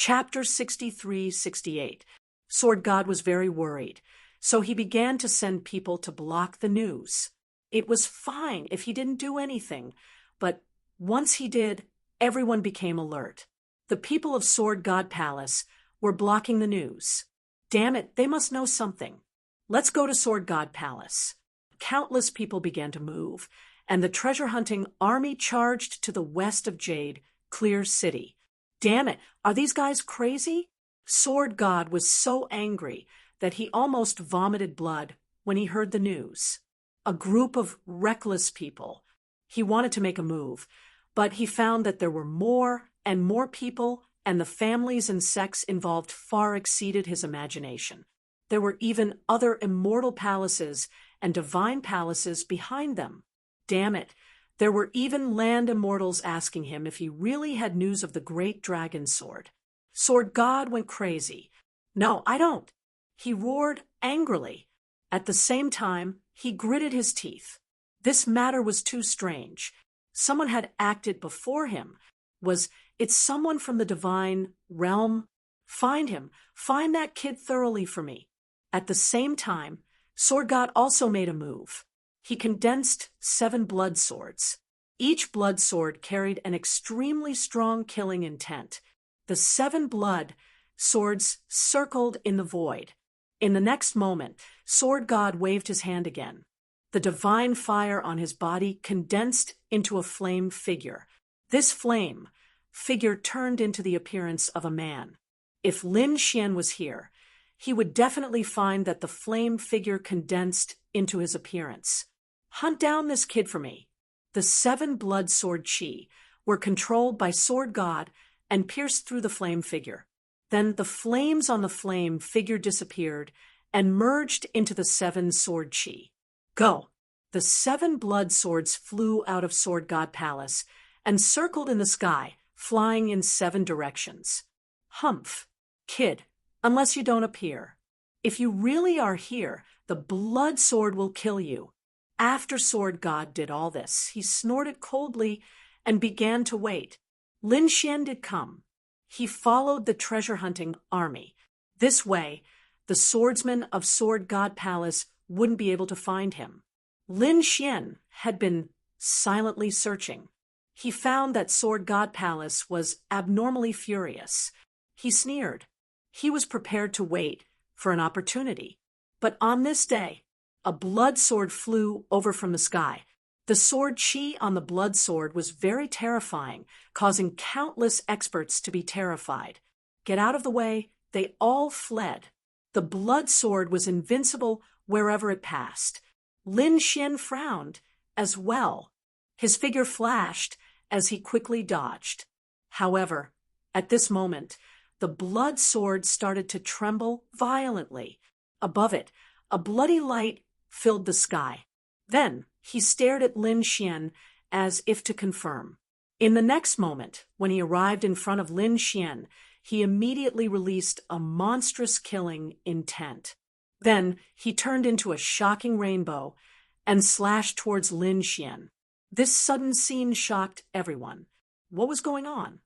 Chapter 63-68. Sword God was very worried, so he began to send people to block the news. It was fine if he didn't do anything, but once he did, everyone became alert. The people of Sword God Palace were blocking the news. Damn it, they must know something. Let's go to Sword God Palace. Countless people began to move, and the treasure-hunting army charged to the west of Jade, Clear City. Damn it, are these guys crazy? Sword God was so angry that he almost vomited blood when he heard the news. A group of reckless people. He wanted to make a move, but he found that there were more and more people, and the families and sects involved far exceeded his imagination. There were even other immortal palaces and divine palaces behind them. Damn it, there were even land immortals asking him if he really had news of the great dragon sword. Sword God went crazy. No, I don't. He roared angrily. At the same time, he gritted his teeth. This matter was too strange. Someone had acted before him. Was it someone from the divine realm? Find him. Find that kid thoroughly for me. At the same time, Sword God also made a move. He condensed 7 blood swords. Each blood sword carried an extremely strong killing intent. The 7 blood swords circled in the void. In the next moment, Sword God waved his hand again. The divine fire on his body condensed into a flame figure. This flame figure turned into the appearance of a man. If Lin Xian was here, he would definitely find that the flame figure condensed into his appearance. Hunt down this kid for me. The 7 blood sword chi were controlled by Sword God and pierced through the flame figure. Then the flames on the flame figure disappeared and merged into the 7 sword chi. Go! The 7 blood swords flew out of Sword God Palace and circled in the sky, flying in 7 directions. Humph! Kid, unless you don't appear. If you really are here, the blood sword will kill you. After Sword God did all this, he snorted coldly and began to wait. Lin Xian did come. He followed the treasure-hunting army. This way, the swordsmen of Sword God Palace wouldn't be able to find him. Lin Xian had been silently searching. He found that Sword God Palace was abnormally furious. He sneered. He was prepared to wait for an opportunity. But on this day, a blood sword flew over from the sky. The sword chi on the blood sword was very terrifying, causing countless experts to be terrified. Get out of the way, they all fled. The blood sword was invincible wherever it passed. Lin Xian frowned as well. His figure flashed as he quickly dodged. However, at this moment, the blood sword started to tremble violently. Above it, a bloody light filled the sky. Then he stared at Lin Xian as if to confirm. In the next moment, when he arrived in front of Lin Xian, he immediately released a monstrous killing intent. Then he turned into a shocking rainbow and slashed towards Lin Xian. This sudden scene shocked everyone. What was going on?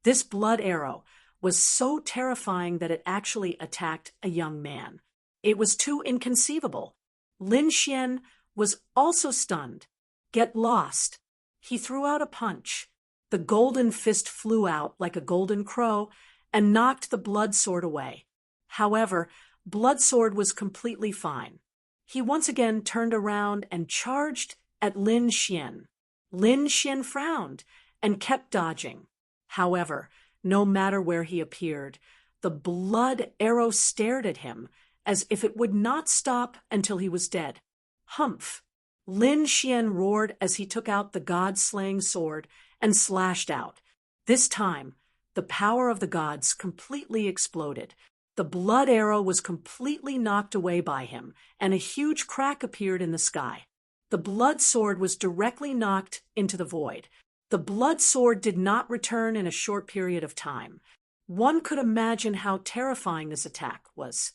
This blood arrow was so terrifying that it actually attacked a young man. It was too inconceivable. Lin Xian was also stunned. Get lost. He threw out a punch. The golden fist flew out like a golden crow and knocked the blood sword away. However, blood sword was completely fine. He once again turned around and charged at Lin Xian. Lin Xian frowned and kept dodging. However, no matter where he appeared, the blood arrow stared at him as if it would not stop until he was dead. Humph! Lin Xian roared as he took out the god-slaying sword and slashed out. This time, the power of the gods completely exploded. The blood arrow was completely knocked away by him, and a huge crack appeared in the sky. The blood sword was directly knocked into the void. The blood sword did not return in a short period of time. One could imagine how terrifying this attack was.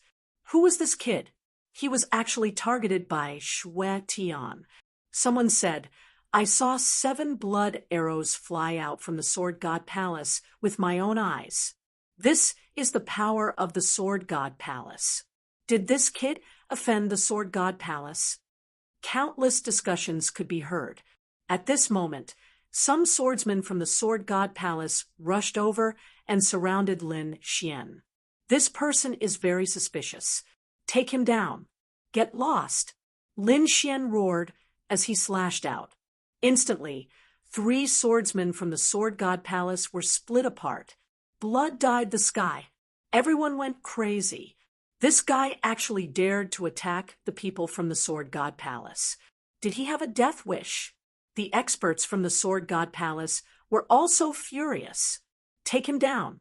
Who was this kid? He was actually targeted by Shui Tian. Someone said, I saw 7 blood arrows fly out from the Sword God Palace with my own eyes. This is the power of the Sword God Palace. Did this kid offend the Sword God Palace? Countless discussions could be heard. At this moment, some swordsmen from the Sword God Palace rushed over and surrounded Lin Xian. This person is very suspicious. Take him down. Get lost. Lin Xian roared as he slashed out. Instantly, 3 swordsmen from the Sword God Palace were split apart. Blood dyed the sky. Everyone went crazy. This guy actually dared to attack the people from the Sword God Palace. Did he have a death wish? The experts from the Sword God Palace were also furious. Take him down.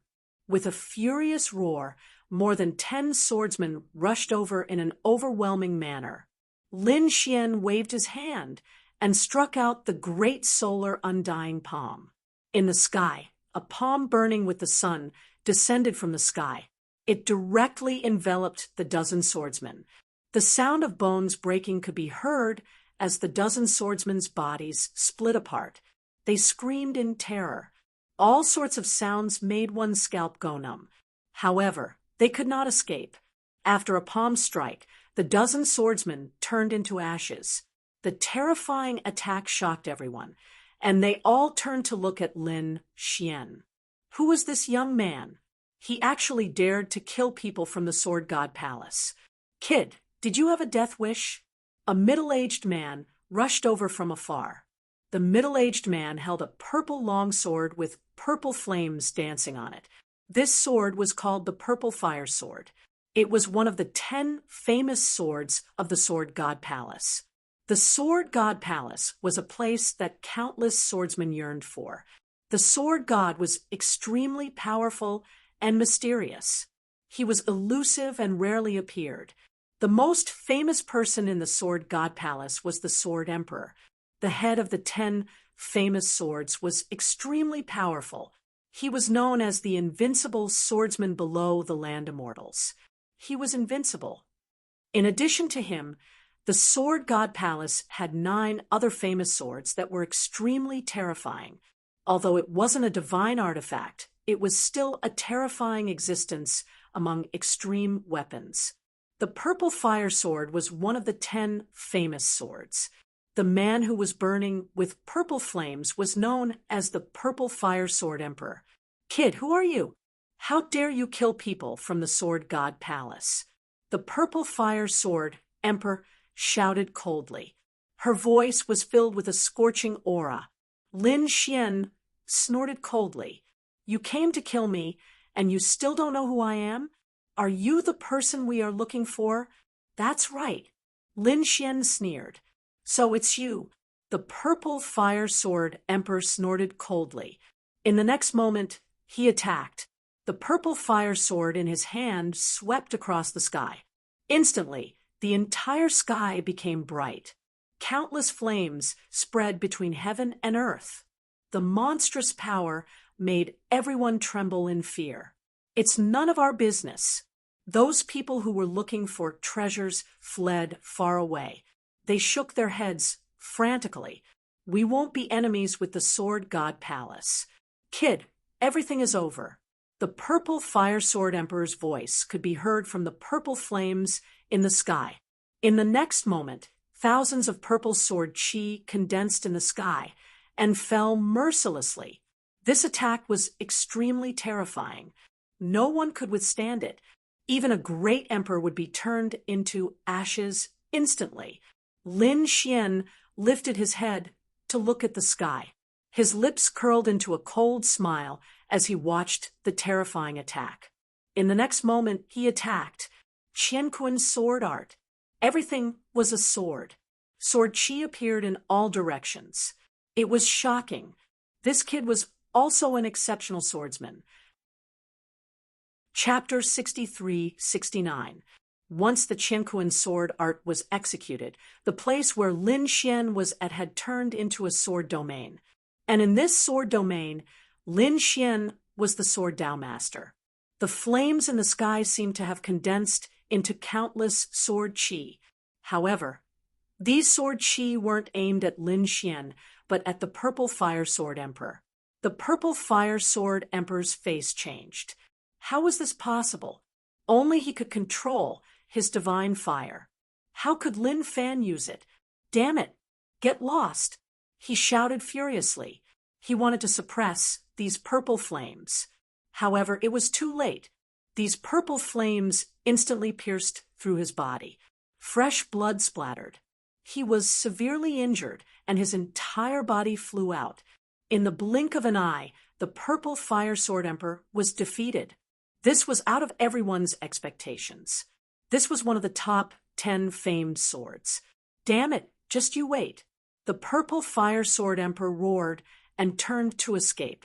With a furious roar, more than 10 swordsmen rushed over in an overwhelming manner. Lin Xian waved his hand and struck out the great solar undying palm. In the sky, a palm burning with the sun descended from the sky. It directly enveloped the dozen swordsmen. The sound of bones breaking could be heard as the dozen swordsmen's bodies split apart. They screamed in terror. All sorts of sounds made one's scalp go numb. However, they could not escape. After a palm strike, the dozen swordsmen turned into ashes. The terrifying attack shocked everyone, and they all turned to look at Lin Xian. Who was this young man? He actually dared to kill people from the Sword God Palace. Kid, did you have a death wish? A middle-aged man rushed over from afar. The middle-aged man held a purple longsword with purple flames dancing on it. This sword was called the Purple Fire Sword. It was one of the 10 famous swords of the Sword God Palace. The Sword God Palace was a place that countless swordsmen yearned for. The Sword God was extremely powerful and mysterious. He was elusive and rarely appeared. The most famous person in the Sword God Palace was the Sword Emperor. The head of the 10 famous swords was extremely powerful. He was known as the invincible swordsman below the land immortals. He was invincible. In addition to him, the Sword God Palace had 9 other famous swords that were extremely terrifying. Although it wasn't a divine artifact, it was still a terrifying existence among extreme weapons. The Purple Fire Sword was one of the 10 famous swords. The man who was burning with purple flames was known as the Purple Fire Sword Emperor. Kid, who are you? How dare you kill people from the Sword God Palace? The Purple Fire Sword Emperor shouted coldly. Her voice was filled with a scorching aura. Lin Xian snorted coldly. You came to kill me, and you still don't know who I am? Are you the person we are looking for? That's right. Lin Xian sneered. So it's you. The Purple Fire Sword Emperor snorted coldly. In the next moment, he attacked. The purple fire sword in his hand swept across the sky. Instantly, the entire sky became bright. Countless flames spread between heaven and earth. The monstrous power made everyone tremble in fear. It's none of our business. Those people who were looking for treasures fled far away. They shook their heads frantically. We won't be enemies with the Sword God Palace. Kid, everything is over. The Purple Fire Sword Emperor's voice could be heard from the purple flames in the sky. In the next moment, thousands of purple sword chi condensed in the sky and fell mercilessly. This attack was extremely terrifying. No one could withstand it. Even a great emperor would be turned into ashes instantly. Lin Xian lifted his head to look at the sky. His lips curled into a cold smile as he watched the terrifying attack. In the next moment, he attacked. Qianquan's sword art. Everything was a sword. Sword chi appeared in all directions. It was shocking. This kid was also an exceptional swordsman. Chapter 63-69. Once the Qianquan sword art was executed, the place where Lin Xian was at had turned into a sword domain. And in this sword domain, Lin Xian was the sword Tao master. The flames in the sky seemed to have condensed into countless sword chi. However, these sword chi weren't aimed at Lin Xian, but at the Purple Fire Sword Emperor. The Purple Fire Sword Emperor's face changed. How was this possible? Only he could control his divine fire. How could Lin Fan use it? Damn it! Get lost! He shouted furiously. He wanted to suppress these purple flames. However, it was too late. These purple flames instantly pierced through his body. Fresh blood splattered. He was severely injured, and his entire body flew out. In the blink of an eye, the purple Fire Sword Emperor was defeated. This was out of everyone's expectations. This was one of the top 10 famed swords. Damn it, just you wait. The purple Fire Sword Emperor roared and turned to escape.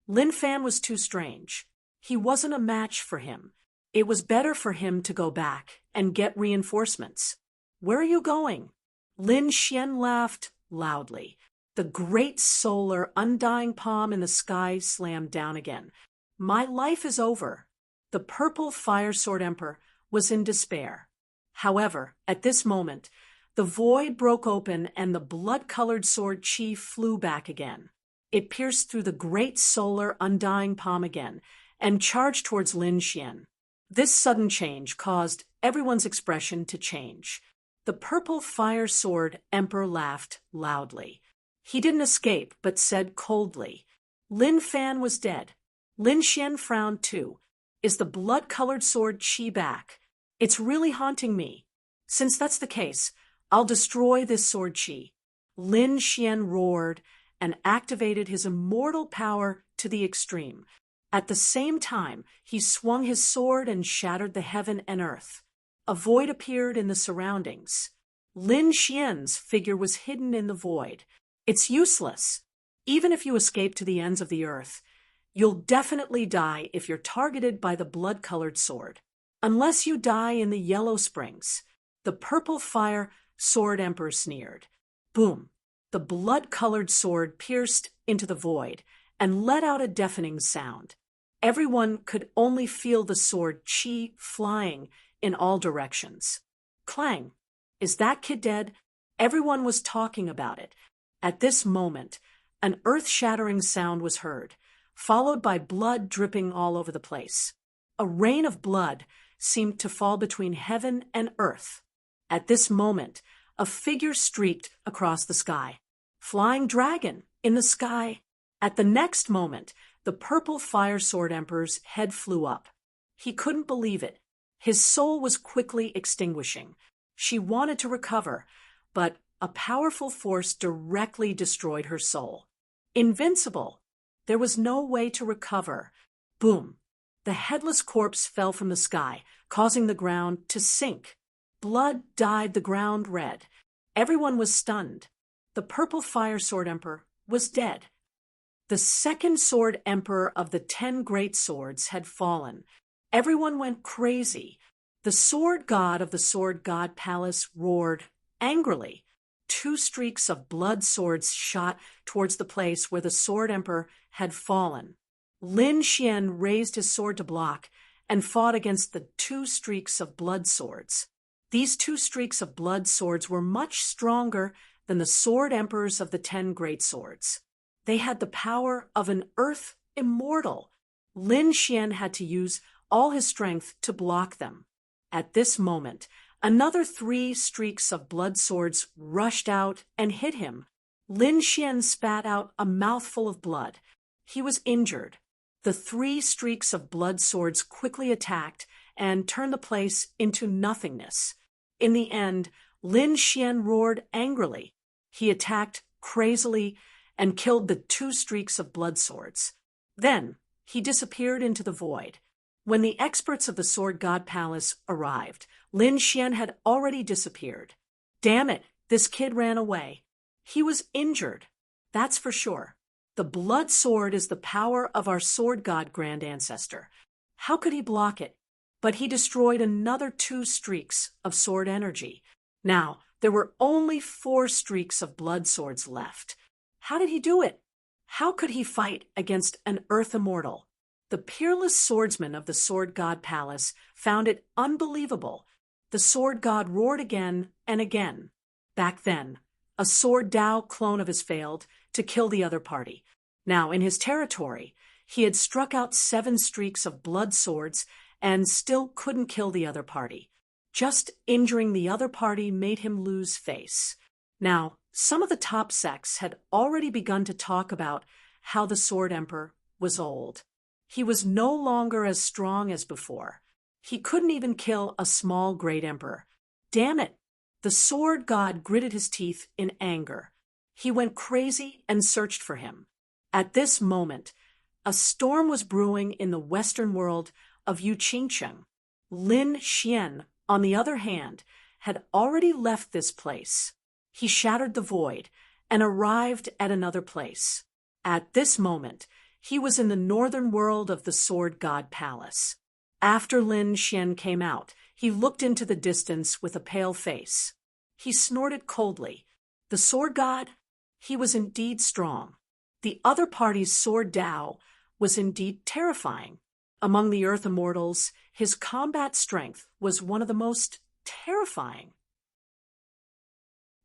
Lin Fan was too strange. He wasn't a match for him. It was better for him to go back and get reinforcements. Where are you going? Lin Xian laughed loudly. The great solar undying palm in the sky slammed down again. My life is over. The purple Fire Sword Emperor was in despair. However, at this moment, the void broke open and the blood-colored sword Qi flew back again. It pierced through the great solar undying palm again and charged towards Lin Xian. This sudden change caused everyone's expression to change. The purple Fire Sword Emperor laughed loudly. He didn't escape, but said coldly, Lin Fan was dead. Lin Xian frowned too. Is the blood-colored sword Qi back? It's really haunting me. Since that's the case, I'll destroy this sword Qi. Lin Xian roared and activated his immortal power to the extreme. At the same time, he swung his sword and shattered the heaven and earth. A void appeared in the surroundings. Lin Xian's figure was hidden in the void. It's useless. Even if you escape to the ends of the earth, you'll definitely die if you're targeted by the blood-colored sword. Unless you die in the Yellow Springs. The purple Fire Sword Emperor sneered. Boom! The blood-colored sword pierced into the void and let out a deafening sound. Everyone could only feel the sword Qi flying in all directions. Clang! Is that kid dead? Everyone was talking about it. At this moment, an earth-shattering sound was heard, followed by blood dripping all over the place. A rain of blood seemed to fall between heaven and earth. At this moment, a figure streaked across the sky. Flying dragon in the sky. At the next moment, the purple Fire Sword Emperor's head flew up. He couldn't believe it. His soul was quickly extinguishing. She wanted to recover, but a powerful force directly destroyed her soul. Invincible! There was no way to recover. Boom! The headless corpse fell from the sky, causing the ground to sink. Blood dyed the ground red. Everyone was stunned. The purple Fire Sword Emperor was dead. The second Sword Emperor of the 10 Great Swords had fallen. Everyone went crazy. The Sword God of the Sword God Palace roared angrily. 2 streaks of blood swords shot towards the place where the Sword Emperor had fallen. Lin Xian raised his sword to block and fought against the 2 streaks of blood swords. These 2 streaks of blood swords were much stronger than the Sword Emperors of the 10 Great Swords. They had the power of an earth immortal. Lin Xian had to use all his strength to block them. At this moment, another 3 streaks of blood swords rushed out and hit him. Lin Xian spat out a mouthful of blood. He was injured. The 3 streaks of blood swords quickly attacked and turned the place into nothingness. In the end, Lin Xian roared angrily. He attacked crazily and killed the 2 streaks of blood swords. Then, he disappeared into the void. When the experts of the Sword God Palace arrived, Lin Xian had already disappeared. Damn it, this kid ran away. He was injured, that's for sure. The blood sword is the power of our sword god grand ancestor. How could he block it? But he destroyed another 2 streaks of sword energy. Now, there were only 4 streaks of blood swords left. How did he do it? How could he fight against an earth immortal? The peerless swordsman of the Sword God Palace found it unbelievable. The sword god roared again and again. Back then, a sword Dao clone of his failed to kill the other party. Now, in his territory, He had struck out 7 streaks of blood swords and still couldn't kill the other party. Just injuring the other party made him lose face. Now, some of the top sects had already begun to talk about how the Sword Emperor was old. He was no longer as strong as before. He couldn't even kill a small great emperor. Damn it! The sword god gritted his teeth in anger. He went crazy and searched for him. At this moment, a storm was brewing in the western world of Yuqingcheng. Lin Xian, on the other hand, had already left this place. He shattered the void and arrived at another place. At this moment, he was in the northern world of the Sword God Palace. After Lin Xian came out, he looked into the distance with a pale face. He snorted coldly. The Sword God? He was indeed strong. The other party's Sword Dao was indeed terrifying. Among the Earth Immortals, his combat strength was one of the most terrifying.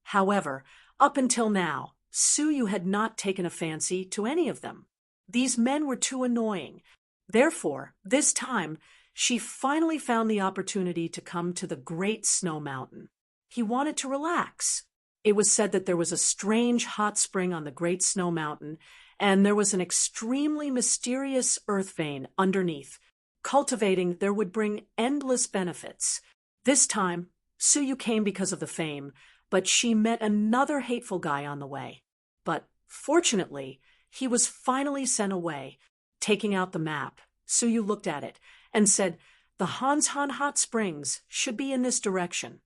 However, up until now, Su Yu had not taken a fancy to any of them. These men were too annoying. Therefore, this time, she finally found the opportunity to come to the Great Snow Mountain. He wanted to relax. It was said that there was a strange hot spring on the Great Snow Mountain, and there was an extremely mysterious earth vein underneath. Cultivating there would bring endless benefits. This time, Su Yu came because of the fame, but she met another hateful guy on the way. But fortunately, he was finally sent away. Taking out the map, Su Yu looked at it and said, "The Hanshan Hot Springs should be in this direction."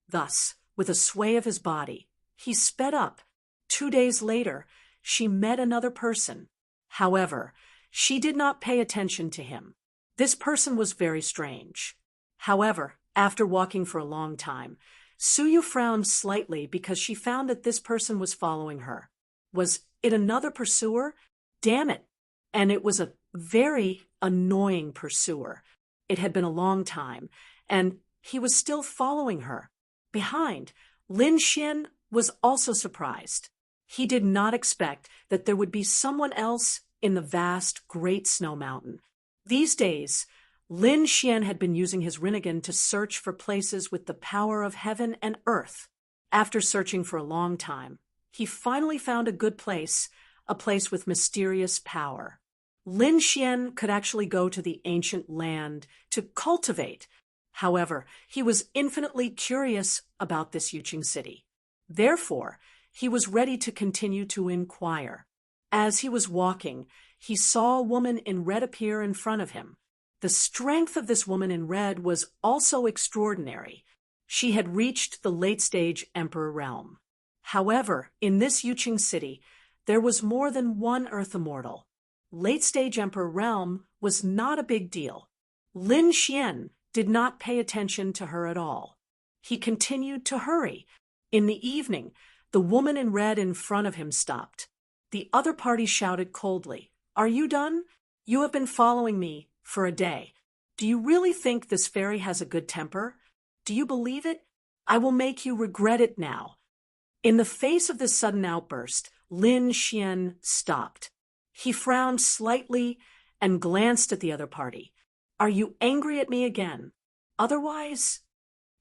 Thus, with a sway of his body, he sped up. 2 days later, she met another person. However, she did not pay attention to him. This person was very strange. However, after walking for a long time, Su Yu frowned slightly because she found that this person was following her. Was it another pursuer? Damn it! And it was a very annoying pursuer. It had been a long time, and he was still following her. Behind, Lin Xian was also surprised. He did not expect that there would be someone else in the vast Great Snow Mountain. These days, Lin Xian had been using his Rinnegan to search for places with the power of heaven and earth. After searching for a long time, he finally found a good place, a place with mysterious power. Lin Xian could actually go to the ancient land to cultivate. However, he was infinitely curious about this Yuqing city. Therefore, he was ready to continue to inquire. As he was walking, he saw a woman in red appear in front of him. The strength of this woman in red was also extraordinary. She had reached the late-stage Emperor realm. However, in this Yuqing city, there was more than one Earth Immortal. Late-stage Emperor realm was not a big deal. Lin Xian did not pay attention to her at all. He continued to hurry. In the evening, the woman in red in front of him stopped. The other party shouted coldly, "Are you done? You have been following me for a day. Do you really think this fairy has a good temper? Do you believe it? I will make you regret it now." In the face of this sudden outburst, Lin Xian stopped. He frowned slightly and glanced at the other party. "Are you angry at me again? Otherwise?"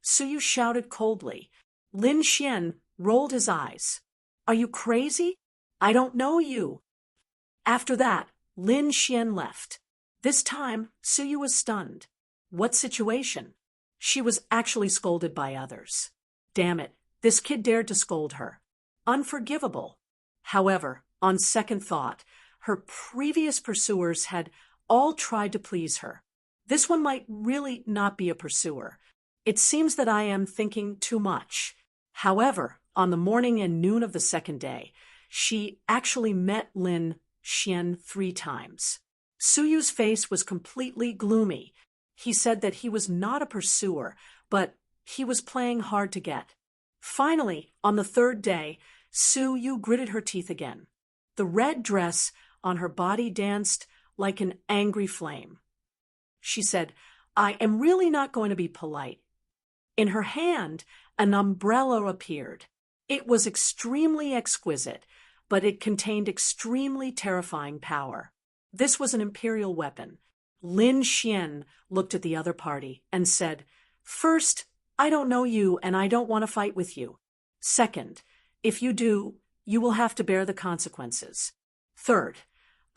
Su Yu shouted coldly. Lin Xian rolled his eyes. "Are you crazy? I don't know you." After that, Lin Xian left. This time, Su Yu was stunned. What situation? She was actually scolded by others. Damn it, this kid dared to scold her. Unforgivable. However, on second thought, her previous pursuers had all tried to please her. This one might really not be a pursuer. It seems that I am thinking too much. However, on the morning and noon of the second day, she actually met Lin Xian 3 times. Su Yu's face was completely gloomy. He said that he was not a pursuer, but he was playing hard to get. Finally, on the 3rd day, Su Yu gritted her teeth again. The red dress on her body danced like an angry flame. She said, "I am really not going to be polite." In her hand, an umbrella appeared. It was extremely exquisite, but it contained extremely terrifying power. This was an imperial weapon. Lin Xian looked at the other party and said, "First, I don't know you and I don't want to fight with you. Second, if you do, you will have to bear the consequences. Third,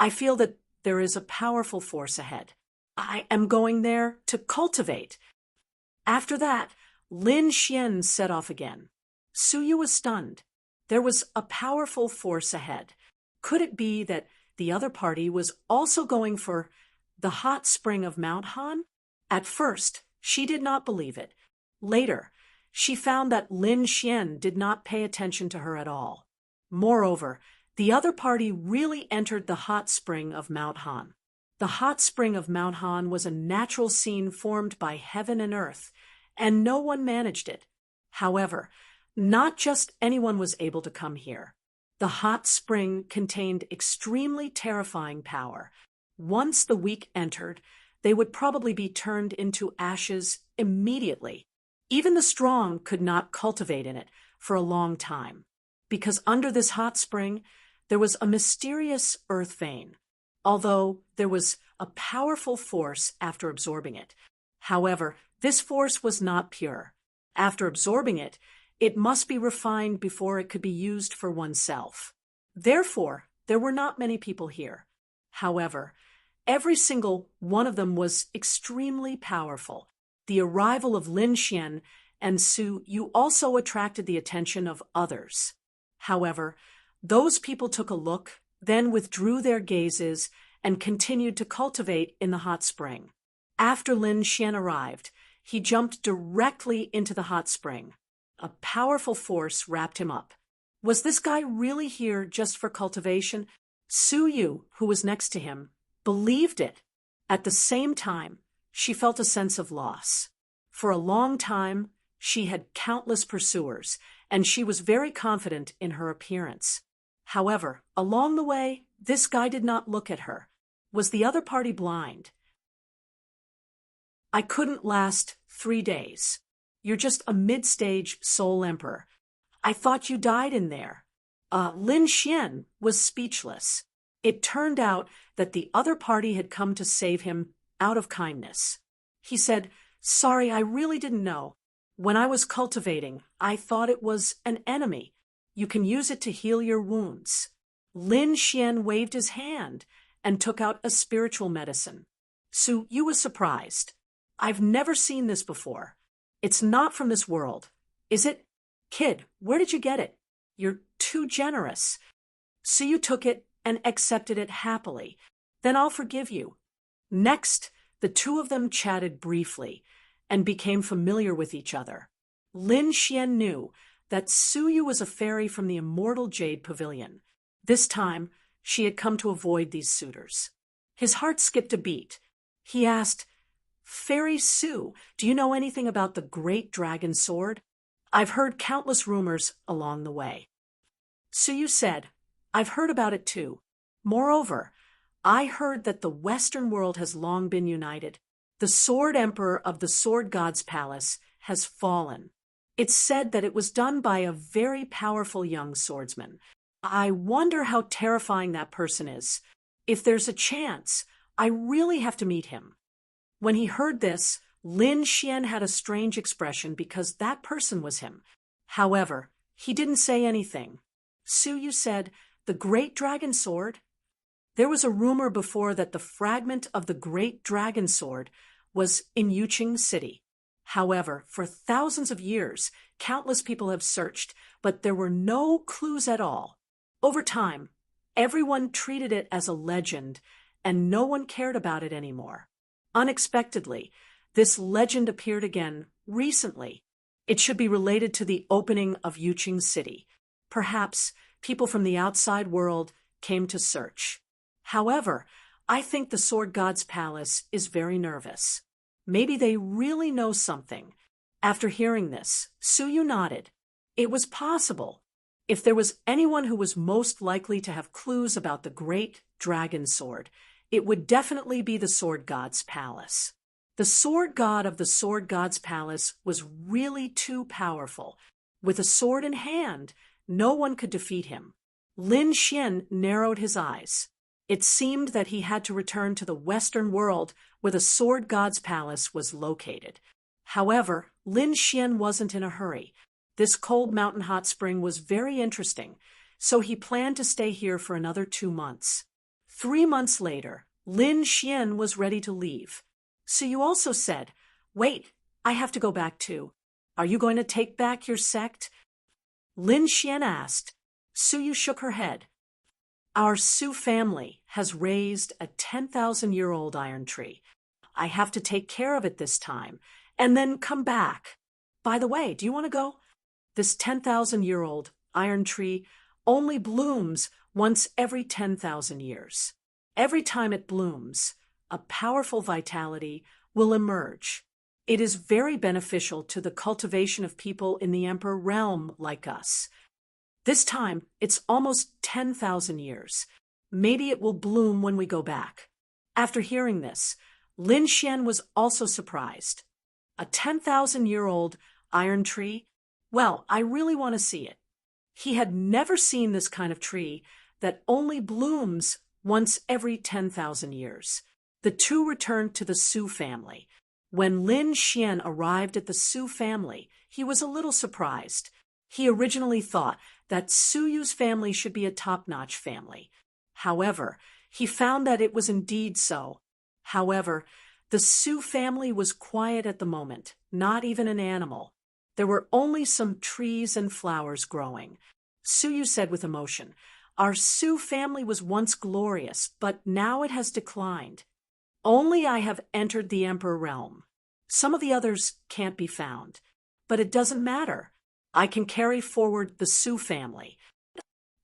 I feel that there is a powerful force ahead. I am going there to cultivate." After that, Lin Xian set off again. Suyu was stunned. There was a powerful force ahead. Could it be that the other party was also going for the hot spring of Mount Han? At first, she did not believe it. Later, she found that Lin Xian did not pay attention to her at all. Moreover, the other party really entered the hot spring of Mount Han. The hot spring of Mount Han was a natural scene formed by heaven and earth, and no one managed it. However, not just anyone was able to come here. The hot spring contained extremely terrifying power. Once the weak entered, they would probably be turned into ashes immediately. Even the strong could not cultivate in it for a long time, because under this hot spring, there was a mysterious earth vein, although there was a powerful force after absorbing it. However, this force was not pure. After absorbing it, it must be refined before it could be used for oneself. Therefore, there were not many people here. However, every single one of them was extremely powerful. The arrival of Lin Xian and Su Yu also attracted the attention of others. However, those people took a look, then withdrew their gazes, and continued to cultivate in the hot spring. After Lin Xian arrived, he jumped directly into the hot spring. A powerful force wrapped him up. Was this guy really here just for cultivation? Su Yu, who was next to him, believed it. At the same time, she felt a sense of loss. For a long time, she had countless pursuers, and she was very confident in her appearance. However, along the way, this guy did not look at her. Was the other party blind? "I couldn't last 3 days. You're just a mid-stage soul emperor. I thought you died in there." Lin Xian was speechless. It turned out that the other party had come to save him out of kindness. He said, "Sorry, I really didn't know. When I was cultivating, I thought it was an enemy. You can use it to heal your wounds." Lin Xian waved his hand and took out a spiritual medicine. Su Yu was surprised. "I've never seen this before. It's not from this world, is it? Kid, where did you get it? You're too generous." Su Yu took it and accepted it happily. "Then I'll forgive you." Next, the two of them chatted briefly and became familiar with each other. Lin Xian knew that Su Yu was a fairy from the immortal Jade Pavilion. This time, she had come to avoid these suitors. His heart skipped a beat. He asked, "Fairy Su, do you know anything about the great dragon sword? I've heard countless rumors along the way." Su Yu said, "I've heard about it too. Moreover, I heard that the Western world has long been united. The Sword Emperor of the Sword God's palace has fallen. It's said that it was done by a very powerful young swordsman. I wonder how terrifying that person is. If there's a chance, I really have to meet him." When he heard this, Lin Xian had a strange expression because that person was him. However, he didn't say anything. Su Yu said, "The great dragon sword?" There was a rumor before that the fragment of the great dragon sword was in Yuqing City. However, for thousands of years, countless people have searched, but there were no clues at all. Over time, everyone treated it as a legend, and no one cared about it anymore. Unexpectedly, this legend appeared again recently. It should be related to the opening of Yuqing City. Perhaps people from the outside world came to search. However, I think the Sword God's palace is very nervous. Maybe they really know something. After hearing this, Su Yu nodded. It was possible. If there was anyone who was most likely to have clues about the great dragon sword, it would definitely be the Sword God's palace. The Sword God of the Sword God's palace was really too powerful. With a sword in hand, no one could defeat him. Lin Xian narrowed his eyes. It seemed that he had to return to the Western world where the Sword God's palace was located. However, Lin Xian wasn't in a hurry. This cold mountain hot spring was very interesting, so he planned to stay here for another 2 months. 3 months later, Lin Xian was ready to leave. Suyu also said, "Wait, I have to go back too. Are you going to take back your sect?" Lin Xian asked. Suyu shook her head. "Our Su family has raised a 10,000-year-old iron tree. I have to take care of it this time, and then come back. By the way, do you want to go? This 10,000-year-old iron tree only blooms once every 10,000 years. Every time it blooms, a powerful vitality will emerge. It is very beneficial to the cultivation of people in the Emperor realm like us. This time, it's almost 10,000 years. Maybe it will bloom when we go back." After hearing this, Lin Xian was also surprised. A 10,000-year-old iron tree? Well, I really want to see it. He had never seen this kind of tree that only blooms once every 10,000 years. The two returned to the Su family. When Lin Xian arrived at the Su family, he was a little surprised. He originally thought that Suyu's family should be a top-notch family. However, he found that it was indeed so. However, the Su family was quiet at the moment, not even an animal. There were only some trees and flowers growing. Suyu said with emotion, "Our Su family was once glorious, but now it has declined. Only I have entered the Emperor realm. Some of the others can't be found. But it doesn't matter. I can carry forward the Su family."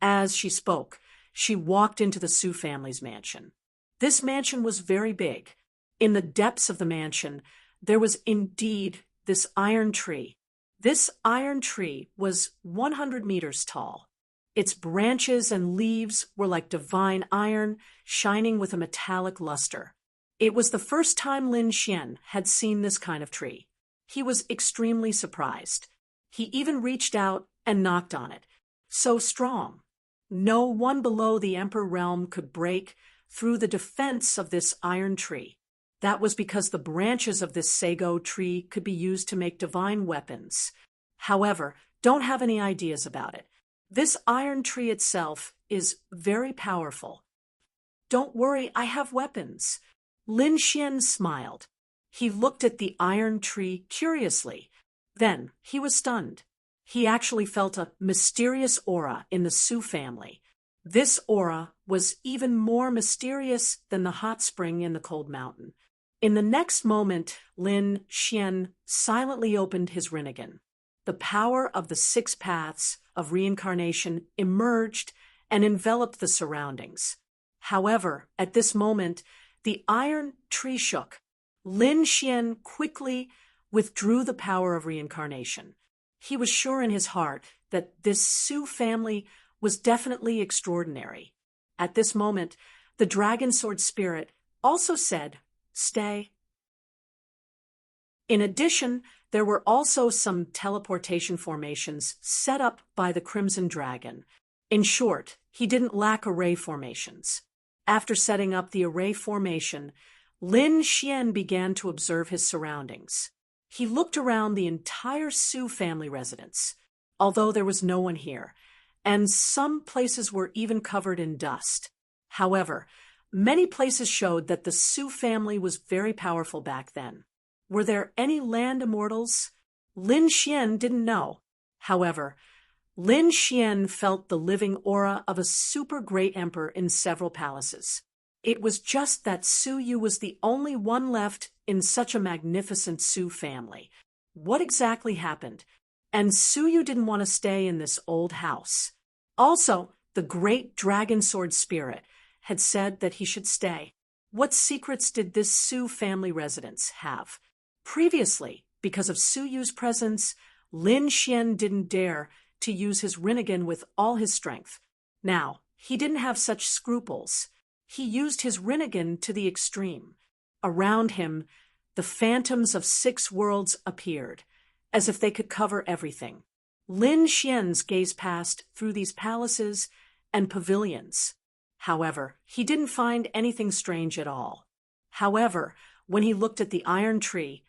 As she spoke, she walked into the Su family's mansion. This mansion was very big. In the depths of the mansion, there was indeed this iron tree. This iron tree was 100 meters tall. Its branches and leaves were like divine iron, shining with a metallic luster. It was the first time Lin Xian had seen this kind of tree. He was extremely surprised. He even reached out and knocked on it. So strong. No one below the Emperor realm could break through the defense of this iron tree. That was because the branches of this sago tree could be used to make divine weapons. However, don't have any ideas about it. This iron tree itself is very powerful. "Don't worry, I have weapons." Lin Xian smiled. He looked at the iron tree curiously. Then he was stunned. He actually felt a mysterious aura in the Su family. This aura was even more mysterious than the hot spring in the cold mountain. In the next moment, Lin Xian silently opened his rinnegan. The power of the 6 paths of reincarnation emerged and enveloped the surroundings. However, at this moment, the iron tree shook. Lin Xian quickly withdrew the power of reincarnation. He was sure in his heart that this Su family was definitely extraordinary. At this moment, the dragon sword spirit also said, "Stay." In addition, there were also some teleportation formations set up by the Crimson Dragon. In short, he didn't lack array formations. After setting up the array formation, Lin Xian began to observe his surroundings. He looked around the entire Su family residence, although there was no one here, and some places were even covered in dust. However, many places showed that the Su family was very powerful back then. Were there any land immortals? Lin Xian didn't know. However, Lin Xian felt the living aura of a super great emperor in several palaces. It was just that Suyu was the only one left in such a magnificent Su family. What exactly happened? And Suyu didn't want to stay in this old house. Also, the great dragon sword spirit had said that he should stay. What secrets did this Su family residence have? Previously, because of Suyu's presence, Lin Xian didn't dare to use his rinnegan with all his strength. Now, he didn't have such scruples. He used his rinnegan to the extreme. Around him, the phantoms of 6 worlds appeared, as if they could cover everything. Lin Xian's gaze passed through these palaces and pavilions. However, he didn't find anything strange at all. However, when he looked at the iron tree,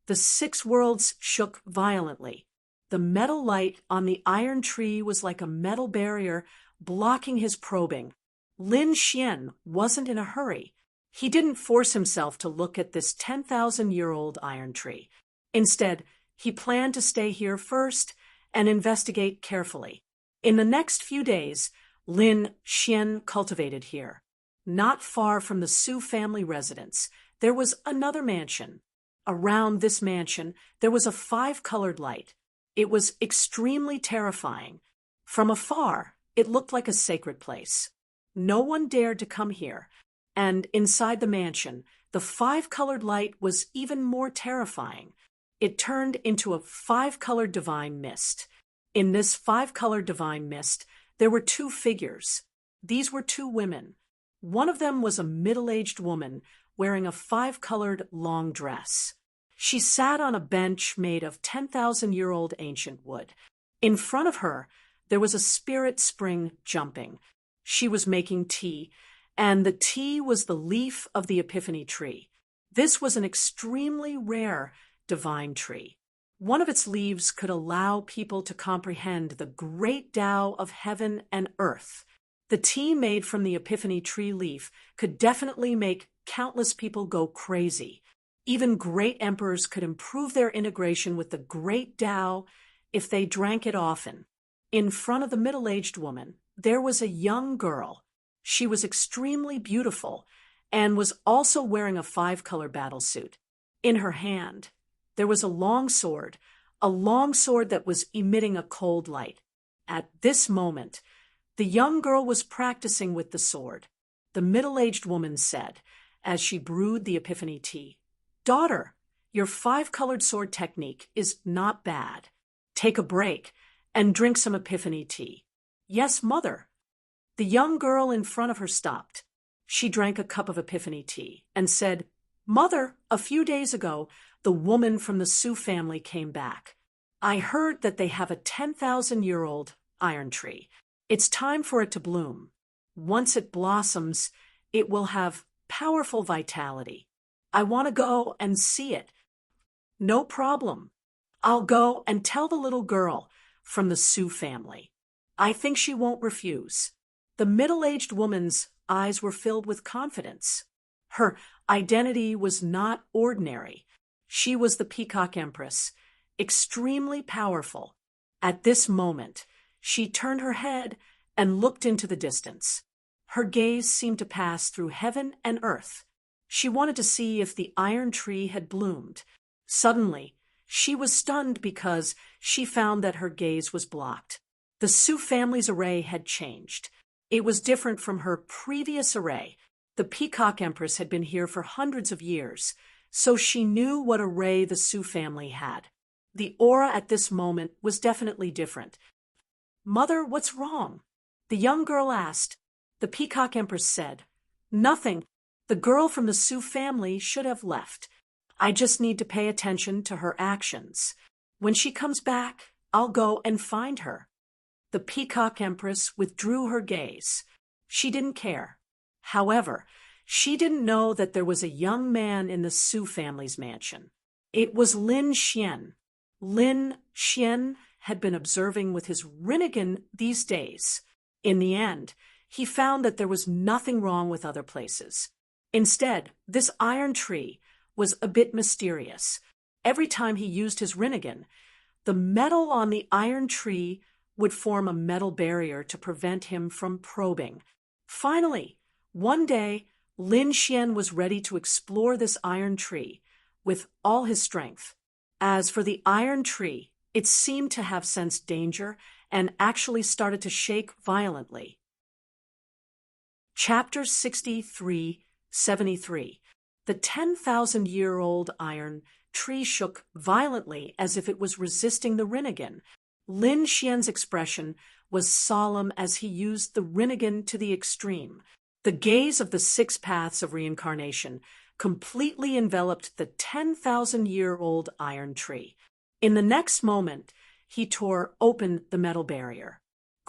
the 6 worlds shook violently. The metal light on the iron tree was like a metal barrier blocking his probing. Lin Xian wasn't in a hurry. He didn't force himself to look at this 10,000-year-old iron tree. Instead, he planned to stay here first and investigate carefully. In the next few days, Lin Xian cultivated here. Not far from the Su family residence, there was another mansion. Around this mansion, there was a 5-colored light. It was extremely terrifying. From afar, it looked like a sacred place. No one dared to come here, and inside the mansion, the 5-colored light was even more terrifying. It turned into a 5-colored divine mist. In this 5-colored divine mist, there were 2 figures. These were 2 women. One of them was a middle-aged woman wearing a 5-colored long dress. She sat on a bench made of 10,000-year-old ancient wood. In front of her, there was a spirit spring jumping. She was making tea, and the tea was the leaf of the Epiphany tree. This was an extremely rare divine tree. One of its leaves could allow people to comprehend the great Tao of heaven and earth. The tea made from the Epiphany tree leaf could definitely make countless people go crazy. Even great emperors could improve their integration with the great Tao if they drank it often. In front of the middle-aged woman, there was a young girl. She was extremely beautiful and was also wearing a 5-color battlesuit. In her hand, there was a long sword that was emitting a cold light. At this moment, the young girl was practicing with the sword. The middle-aged woman said, as she brewed the Epiphany tea, "Daughter, your 5-colored sword technique is not bad. Take a break and drink some Epiphany tea." "Yes, mother." The young girl in front of her stopped. She drank a cup of Epiphany tea and said, "Mother, a few days ago, the woman from the Su family came back. I heard that they have a 10,000-year-old iron tree. It's time for it to bloom. Once it blossoms, it will have powerful vitality. I want to go and see it." "No problem. I'll go and tell the little girl from the Su family. I think she won't refuse." The middle-aged woman's eyes were filled with confidence. Her identity was not ordinary. She was the Peacock Empress, extremely powerful. At this moment, she turned her head and looked into the distance. Her gaze seemed to pass through heaven and earth. She wanted to see if the iron tree had bloomed. Suddenly, she was stunned because she found that her gaze was blocked. The Su family's array had changed. It was different from her previous array. The Peacock Empress had been here for hundreds of years, so she knew what array the Su family had. The aura at this moment was definitely different. "Mother, what's wrong?" the young girl asked. The Peacock Empress said, "Nothing. The girl from the Su family should have left. I just need to pay attention to her actions. When she comes back, I'll go and find her." The Peacock Empress withdrew her gaze. She didn't care. However, she didn't know that there was a young man in the Su family's mansion. It was Lin Xian. Lin Xian had been observing with his Rinnegan these days. In the end, he found that there was nothing wrong with other places. Instead, this iron tree was a bit mysterious. Every time he used his Rinnegan, the metal on the iron tree would form a metal barrier to prevent him from probing. Finally, one day, Lin Xian was ready to explore this iron tree with all his strength. As for the iron tree, it seemed to have sensed danger and actually started to shake violently. Chapter 63:73. The 10,000-year-old iron tree shook violently as if it was resisting the Rinnegan. Lin Xian's expression was solemn as he used the Rinnegan to the extreme. The gaze of the 6 paths of reincarnation completely enveloped the 10,000-year-old iron tree. In the next moment, he tore open the metal barrier.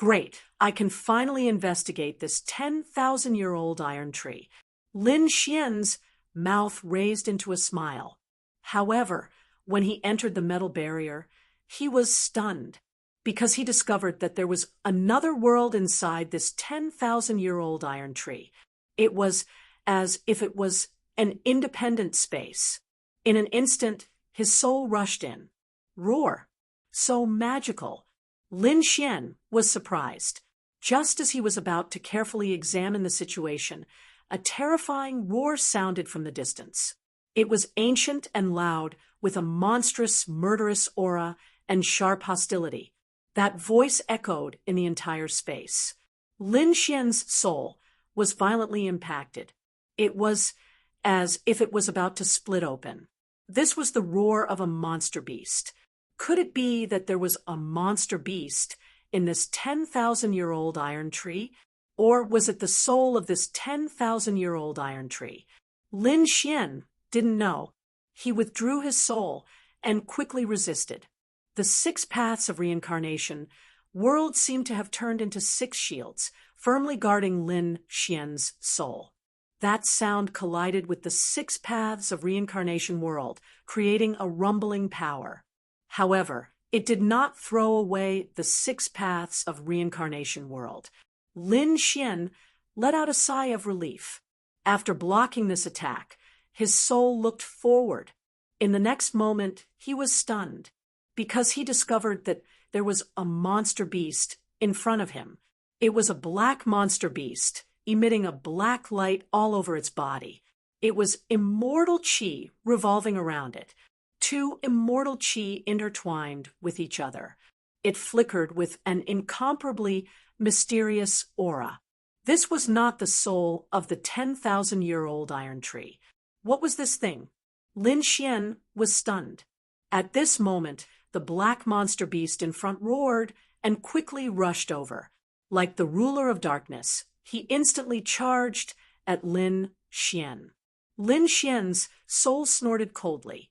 Great, I can finally investigate this 10,000-year-old iron tree. Lin Xian's mouth raised into a smile. However, when he entered the metal barrier, he was stunned because he discovered that there was another world inside this 10,000-year-old iron tree. It was as if it was an independent space. In an instant, his soul rushed in. Roar! So magical! Lin Xian was surprised. Just as he was about to carefully examine the situation, a terrifying roar sounded from the distance. It was ancient and loud, with a monstrous, murderous aura and sharp hostility. That voice echoed in the entire space. Lin Xian's soul was violently impacted. It was as if it was about to split open. This was the roar of a monster beast. Could it be that there was a monster beast in this 10,000-year-old iron tree? Or was it the soul of this 10,000-year-old iron tree? Lin Xian didn't know. He withdrew his soul and quickly resisted. The 6 paths of reincarnation, worlds seemed to have turned into 6 shields, firmly guarding Lin Xian's soul. That sound collided with the 6 paths of reincarnation world, creating a rumbling power. However, it did not throw away the 6 paths of reincarnation world. Lin Xian let out a sigh of relief. After blocking this attack, his soul looked forward. In the next moment, he was stunned because he discovered that there was a monster beast in front of him. It was a black monster beast, emitting a black light all over its body. It was immortal qi revolving around it. 2 immortal qi intertwined with each other. It flickered with an incomparably mysterious aura. This was not the soul of the 10,000-year-old iron tree. What was this thing? Lin Xian was stunned. At this moment, the black monster beast in front roared and quickly rushed over. Like the ruler of darkness, he instantly charged at Lin Xian. Lin Xian's soul snorted coldly.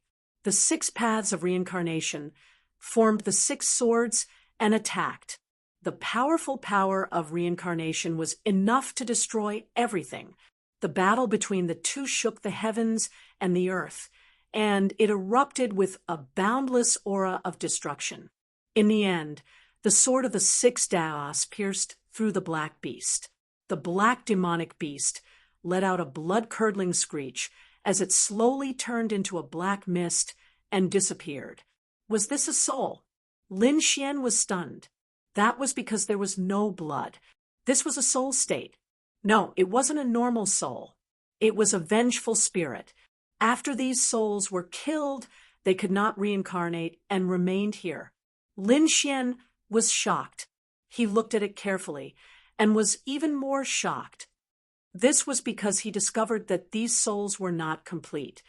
The 6 paths of reincarnation formed the 6 swords and attacked. The powerful power of reincarnation was enough to destroy everything. The battle between the 2 shook the heavens and the earth, and it erupted with a boundless aura of destruction. In the end, the sword of the 6 Daos pierced through the black beast. The black demonic beast let out a blood-curdling screech as it slowly turned into a black mist and disappeared. Was this a soul? Lin Xian was stunned. That was because there was no blood. This was a soul state. No, it wasn't a normal soul. It was a vengeful spirit. After these souls were killed, they could not reincarnate and remained here. Lin Xian was shocked. He looked at it carefully and was even more shocked. This was because he discovered that these souls were not complete.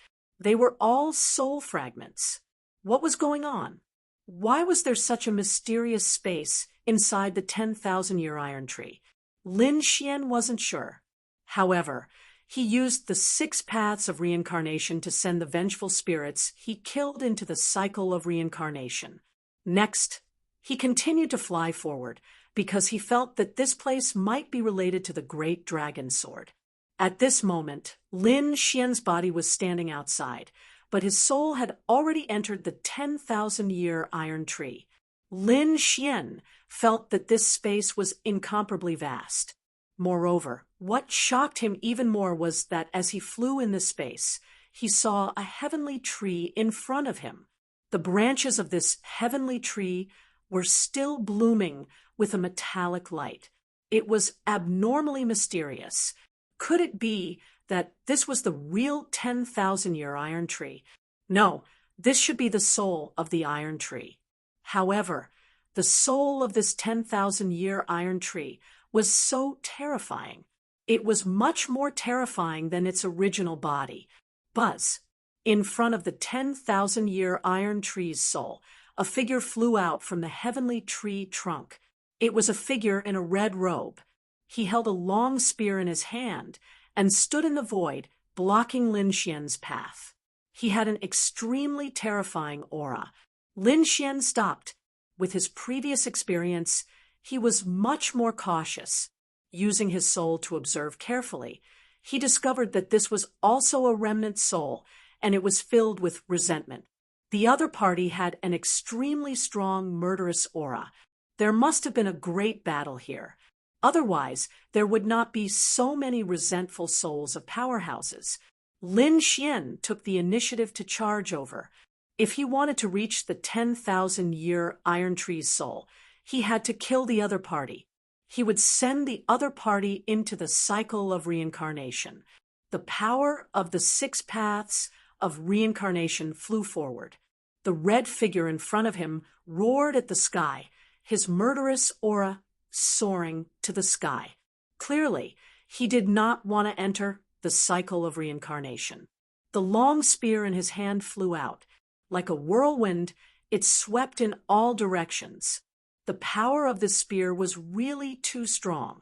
They were all soul fragments. What was going on? Why was there such a mysterious space inside the 10,000-year iron tree? Lin Xian wasn't sure. However, he used the 6 paths of reincarnation to send the vengeful spirits he killed into the cycle of reincarnation. Next, he continued to fly forward because he felt that this place might be related to the great dragon sword. At this moment, Lin Xian's body was standing outside, but his soul had already entered the 10,000-year iron tree. Lin Xian felt that this space was incomparably vast. Moreover, what shocked him even more was that as he flew in this space, he saw a heavenly tree in front of him. The branches of this heavenly tree were still blooming with a metallic light. It was abnormally mysterious. Could it be that this was the real 10,000-year iron tree? No, this should be the soul of the iron tree. However, the soul of this 10,000-year iron tree was so terrifying. It was much more terrifying than its original body. Buzz! In front of the 10,000-year iron tree's soul, a figure flew out from the heavenly tree trunk. It was a figure in a red robe. He held a long spear in his hand and stood in the void, blocking Lin Xian's path. He had an extremely terrifying aura. Lin Xian stopped. With his previous experience, he was much more cautious. Using his soul to observe carefully, he discovered that this was also a remnant soul, and it was filled with resentment. The other party had an extremely strong murderous aura. There must have been a great battle here. Otherwise, there would not be so many resentful souls of powerhouses. Lin Xian took the initiative to charge over. If he wanted to reach the 10,000-year Iron Tree's soul, he had to kill the other party. He would send the other party into the cycle of reincarnation. The power of the 6 paths of reincarnation flew forward. The red figure in front of him roared at the sky, his murderous aura soaring to the sky. Clearly, he did not want to enter the cycle of reincarnation. The long spear in his hand flew out. Like a whirlwind, it swept in all directions. The power of the spear was really too strong.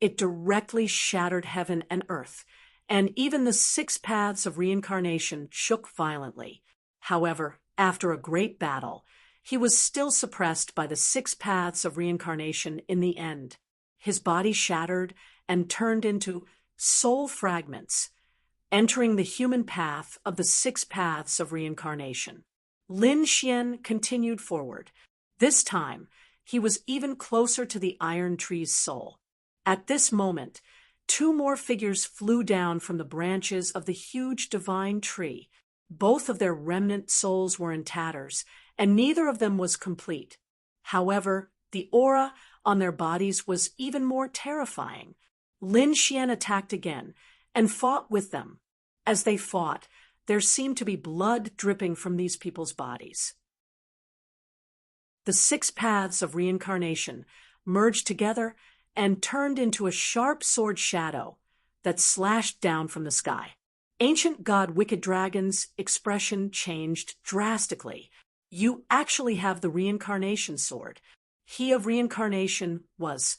It directly shattered heaven and earth, and even the 6 paths of reincarnation shook violently. However, after a great battle, he was still suppressed by the 6 paths of reincarnation in the end. His body shattered and turned into soul fragments, entering the human path of the 6 paths of reincarnation. Lin Xian continued forward. This time, he was even closer to the Iron Tree's soul. At this moment, 2 more figures flew down from the branches of the huge divine tree. Both of their remnant souls were in tatters, and neither of them was complete. However, the aura on their bodies was even more terrifying. Lin Xian attacked again and fought with them. As they fought, there seemed to be blood dripping from these people's bodies. The 6 paths of reincarnation merged together and turned into a sharp sword shadow that slashed down from the sky. Ancient god Wicked Dragon's expression changed drastically. You actually have the reincarnation sword. He of reincarnation was.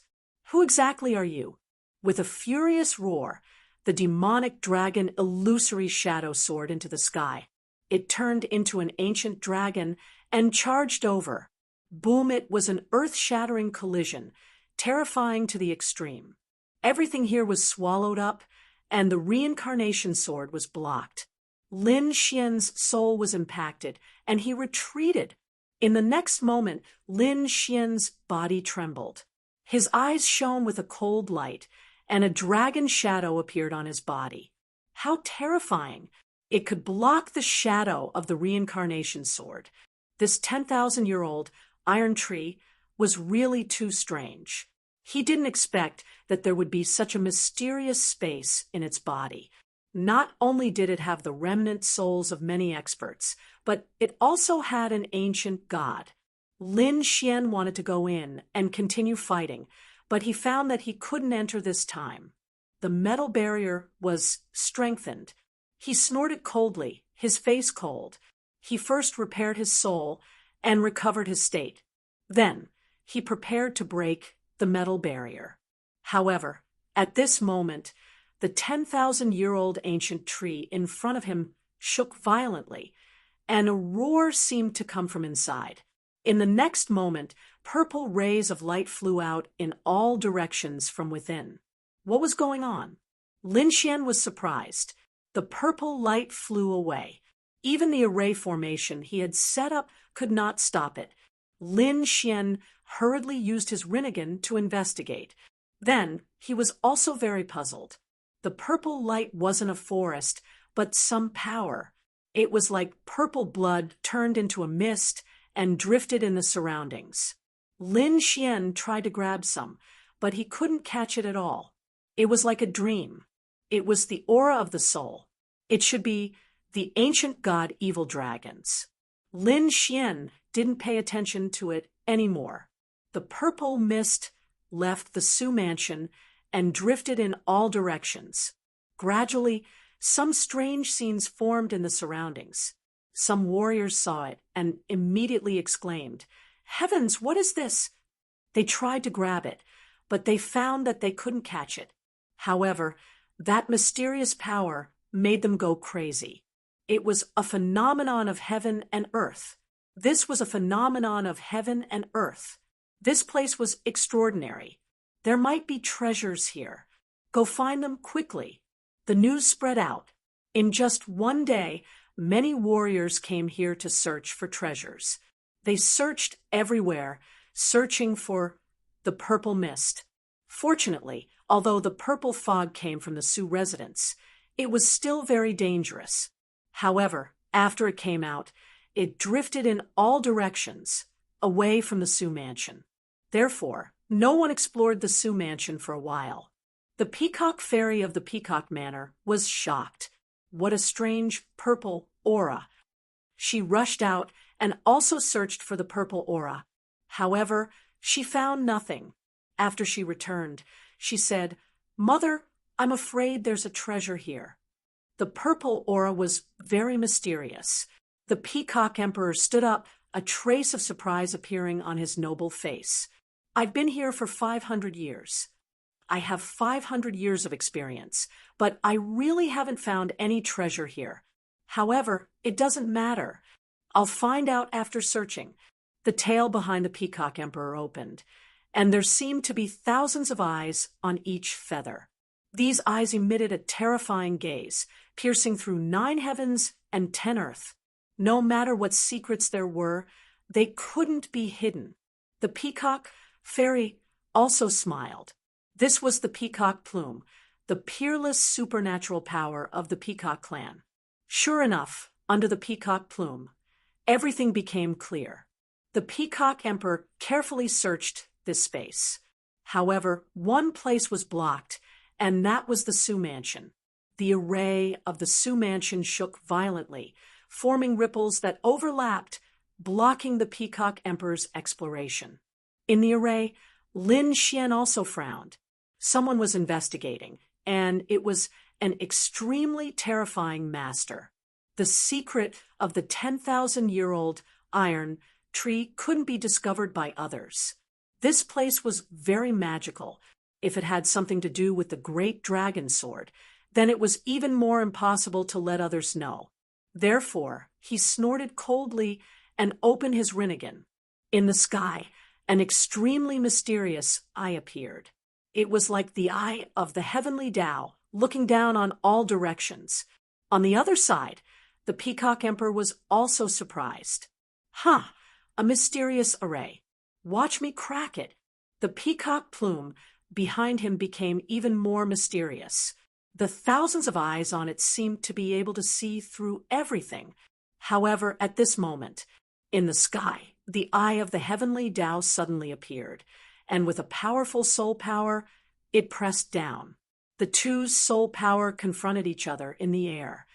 Who exactly are you? With a furious roar, the demonic dragon illusory shadow soared into the sky. It turned into an ancient dragon and charged over. Boom! It was an earth-shattering collision, terrifying to the extreme. Everything here was swallowed up, and the reincarnation sword was blocked. Lin Xian's soul was impacted, and he retreated. In the next moment, Lin Xian's body trembled. His eyes shone with a cold light, and a dragon shadow appeared on his body. How terrifying! It could block the shadow of the reincarnation sword. This 10,000-year-old Iron Tree was really too strange. He didn't expect that there would be such a mysterious space in its body. Not only did it have the remnant souls of many experts, but it also had an ancient god. Lin Xian wanted to go in and continue fighting, but he found that he couldn't enter this time. The metal barrier was strengthened. He snorted coldly, his face cold. He first repaired his soul and recovered his state. Then, he prepared to break the metal barrier. However, at this moment, the 10,000-year-old ancient tree in front of him shook violently, and a roar seemed to come from inside. In the next moment, purple rays of light flew out in all directions from within. What was going on? Lin Xian was surprised. The purple light flew away. Even the array formation he had set up could not stop it. Lin Xian hurriedly used his Rinnegan to investigate. Then he was also very puzzled. The purple light wasn't a forest, but some power. It was like purple blood turned into a mist and drifted in the surroundings. Lin Xian tried to grab some, but he couldn't catch it at all. It was like a dream. It was the aura of the soul. It should be the ancient god evil dragons. Lin Xian didn't pay attention to it anymore. The purple mist left the Su mansion and drifted in all directions. Gradually, some strange scenes formed in the surroundings. Some warriors saw it and immediately exclaimed, "Heavens, what is this?" They tried to grab it, but they found that they couldn't catch it. However, that mysterious power made them go crazy. It was a phenomenon of heaven and earth. This was a phenomenon of heaven and earth. This place was extraordinary. There might be treasures here. Go find them quickly. The news spread out. In just one day, many warriors came here to search for treasures. They searched everywhere, searching for the purple mist. Fortunately, although the purple fog came from the Sioux residents, it was still very dangerous. However, after it came out, it drifted in all directions, away from the Sioux mansion. Therefore, no one explored the Sioux mansion for a while. The Peacock Fairy of the Peacock Manor was shocked. What a strange purple aura. She rushed out and also searched for the purple aura. However, she found nothing. After she returned, she said, "Mother, I'm afraid there's a treasure here." The purple aura was very mysterious. The Peacock Emperor stood up, a trace of surprise appearing on his noble face. "I've been here for 500 years. I have 500 years of experience, but I really haven't found any treasure here. However, it doesn't matter. I'll find out after searching." The tail behind the Peacock Emperor opened, and there seemed to be thousands of eyes on each feather. These eyes emitted a terrifying gaze, piercing through 9 heavens and 10 earth. No matter what secrets there were, they couldn't be hidden. The Peacock Fairy also smiled. This was the Peacock Plume, the peerless supernatural power of the Peacock clan. Sure enough, under the Peacock Plume, everything became clear. The Peacock Emperor carefully searched this space. However, one place was blocked, and that was the Sioux mansion. The array of the Sioux mansion shook violently, forming ripples that overlapped, blocking the Peacock Emperor's exploration. In the array, Lin Xian also frowned. Someone was investigating, and it was an extremely terrifying master. The secret of the 10,000-year-old iron tree couldn't be discovered by others. This place was very magical. If it had something to do with the great dragon sword, then it was even more impossible to let others know. Therefore, he snorted coldly and opened his rinnegan. In the sky, an extremely mysterious eye appeared. It was like the eye of the heavenly Tao, looking down on all directions. On the other side, the Peacock Emperor was also surprised. "Huh, a mysterious array. Watch me crack it." The Peacock Plume behind him became even more mysterious. The thousands of eyes on it seemed to be able to see through everything. However, at this moment, in the sky, the eye of the heavenly Tao suddenly appeared, and with a powerful soul power, it pressed down. The two's soul power confronted each other in the air.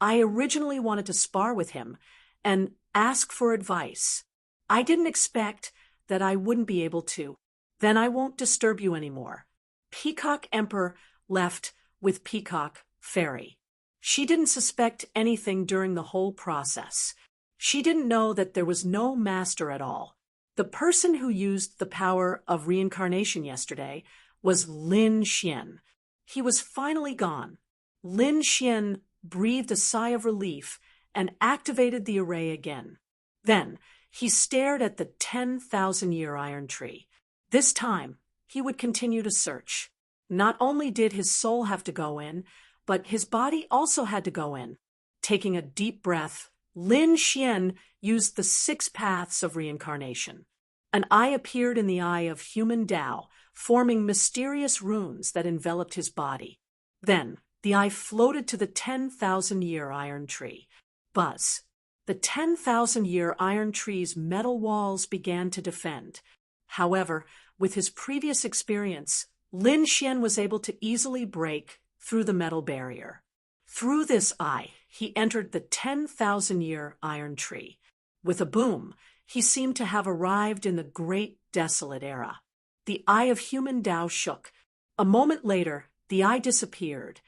I originally wanted to spar with him and ask for advice. I didn't expect that I wouldn't be able to. Then I won't disturb you anymore. Peacock Emperor left with Peacock Fairy. She didn't suspect anything during the whole process. She didn't know that there was no master at all. The person who used the power of reincarnation yesterday was Lin Xian. He was finally gone. Lin Xian breathed a sigh of relief and activated the array again. Then he stared at the 10,000-year iron tree. This time, he would continue to search. Not only did his soul have to go in, but his body also had to go in. Taking a deep breath, Lin Xian used the 6 paths of reincarnation. An eye appeared in the eye of human Tao, forming mysterious runes that enveloped his body. Then, the eye floated to the 10,000-year iron tree. Buzz. The 10,000-year iron tree's metal walls began to defend. However, with his previous experience, Lin Xian was able to easily break through the metal barrier. Through this eye, he entered the 10,000-year iron tree. With a boom, he seemed to have arrived in the great desolate era. The eye of human Tao shook. A moment later, the eye disappeared,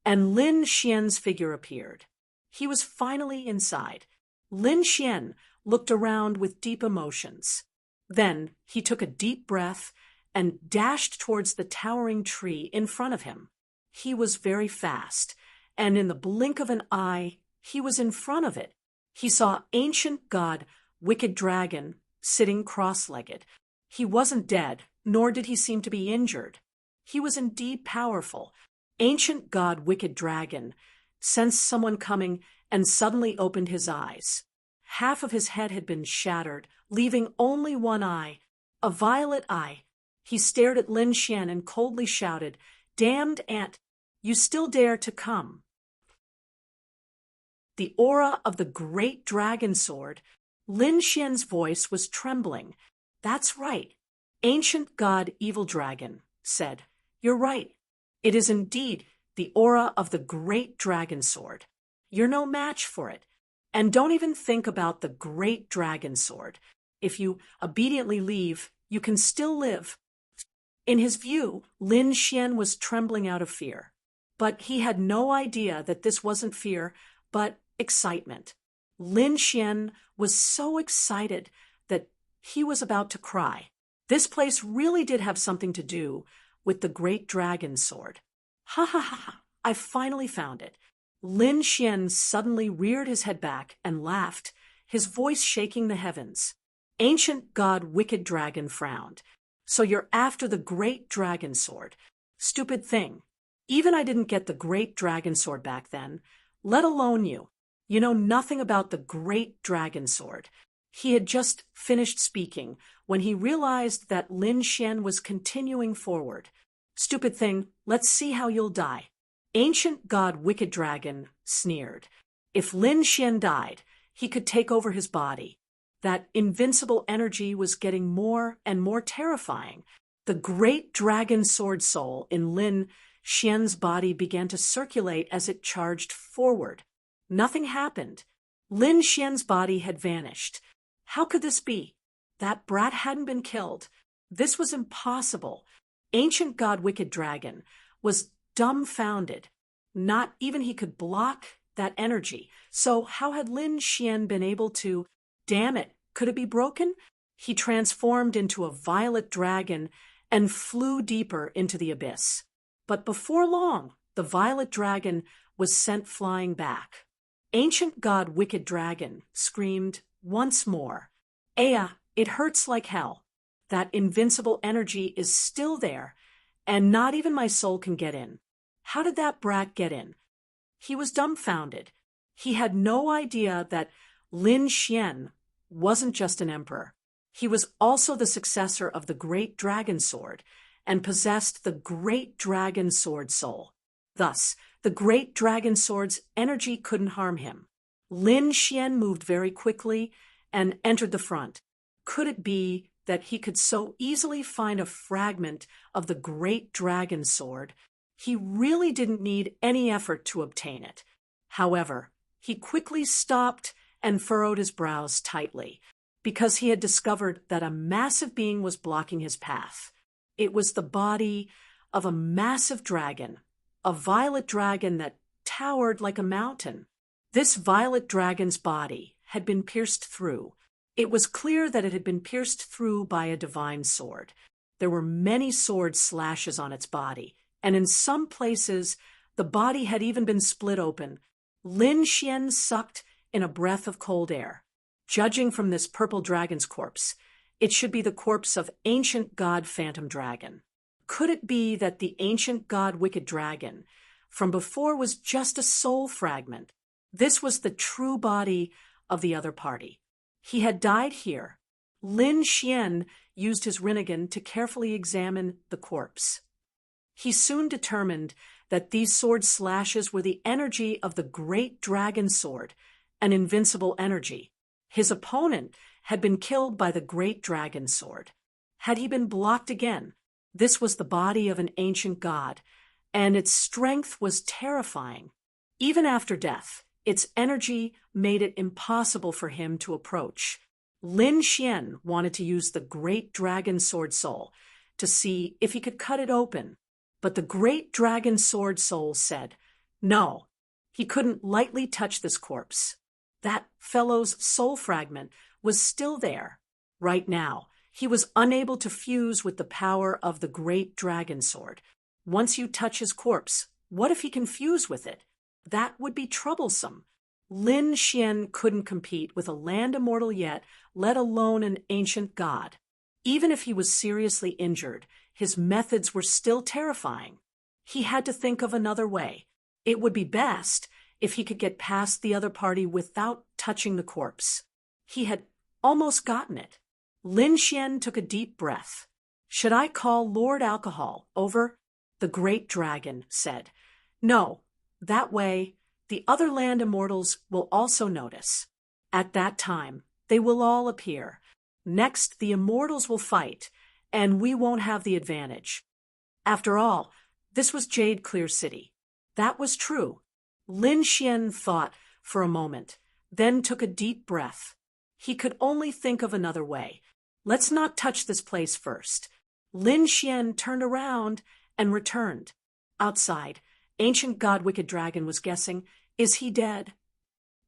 and Lin Xian's figure appeared. He was finally inside. Lin Xian looked around with deep emotions. Then he took a deep breath and dashed towards the towering tree in front of him. He was very fast, and in the blink of an eye, he was in front of it. He saw ancient god Wicked Dragon sitting cross-legged. He wasn't dead, nor did he seem to be injured. He was indeed powerful. Ancient god Wicked Dragon sensed someone coming and suddenly opened his eyes. Half of his head had been shattered, leaving only one eye, a violet eye. He stared at Lin Xian and coldly shouted, "Damned ant, you still dare to come?" The aura of the great dragon sword. Lin Xian's voice was trembling. "That's right. Ancient god Evil Dragon said, 'You're right. It is indeed the aura of the great dragon sword. You're no match for it. And don't even think about the great dragon sword. If you obediently leave, you can still live." In his view, Lin Xian was trembling out of fear. But he had no idea that this wasn't fear, but excitement. Lin Xian was so excited that he was about to cry. This place really did have something to do with the great dragon sword. "Ha ha ha, I finally found it." Lin Xian suddenly reared his head back and laughed, his voice shaking the heavens. Ancient god Wicked Dragon frowned. "So you're after the great dragon sword. Stupid thing. Even I didn't get the great dragon sword back then, let alone you. You know nothing about the great dragon sword." He had just finished speaking when he realized that Lin Xian was continuing forward. "Stupid thing, let's see how you'll die." Ancient god Wicked Dragon sneered. If Lin Xian died, he could take over his body. That invincible energy was getting more and more terrifying. The great dragon sword soul in Lin Xian's body began to circulate as it charged forward. Nothing happened. Lin Xian's body had vanished. How could this be? That brat hadn't been killed. This was impossible. Ancient god Wicked Dragon was dumbfounded. Not even he could block that energy. So how had Lin Xian been able to... Damn it, could it be broken? He transformed into a violet dragon and flew deeper into the abyss. But before long, the violet dragon was sent flying back. Ancient god Wicked Dragon screamed once more, "Aya, it hurts like hell. That invincible energy is still there, and not even my soul can get in. How did that brat get in?" He was dumbfounded. He had no idea that Lin Xian wasn't just an emperor. He was also the successor of the great dragon sword and possessed the great dragon sword soul. Thus, the great dragon sword's energy couldn't harm him. Lin Xian moved very quickly and entered the front. Could it be that he could so easily find a fragment of the great dragon sword? He really didn't need any effort to obtain it. However, he quickly stopped and furrowed his brows tightly, because he had discovered that a massive being was blocking his path. It was the body of a massive dragon, a violet dragon that towered like a mountain. This violet dragon's body had been pierced through. It was clear that it had been pierced through by a divine sword. There were many sword slashes on its body, and in some places the body had even been split open. Lin Xian sucked in a breath of cold air. Judging from this purple dragon's corpse, it should be the corpse of ancient god Phantom Dragon. Could it be that the ancient god Wicked Dragon from before was just a soul fragment? This was the true body of the other party. He had died here. Lin Xian used his Rinnegan to carefully examine the corpse. He soon determined that these sword slashes were the energy of the great dragon sword, an invincible energy. His opponent had been killed by the great dragon sword. Had he been blocked again? This was the body of an ancient god, and its strength was terrifying. Even after death, its energy made it impossible for him to approach. Lin Xian wanted to use the great dragon sword soul to see if he could cut it open, but the great dragon sword soul said, no, he couldn't lightly touch this corpse. That fellow's soul fragment was still there. Right now, he was unable to fuse with the power of the great dragon sword. Once you touch his corpse, what if he can fuse with it? That would be troublesome. Lin Xian couldn't compete with a land immortal yet, let alone an ancient god. Even if he was seriously injured, his methods were still terrifying. He had to think of another way. It would be best if he could get past the other party without touching the corpse. He had almost gotten it. Lin Xian took a deep breath. "Should I call Lord Alcohol over?" the great dragon said. "No, that way the other land immortals will also notice. At that time, they will all appear. Next, the immortals will fight, and we won't have the advantage." After all, this was Jade Clear City. That was true. Lin Xian thought for a moment, then took a deep breath. He could only think of another way. "Let's not touch this place first." Lin Xian turned around and returned. Outside, ancient god Wicked Dragon was guessing, is he dead?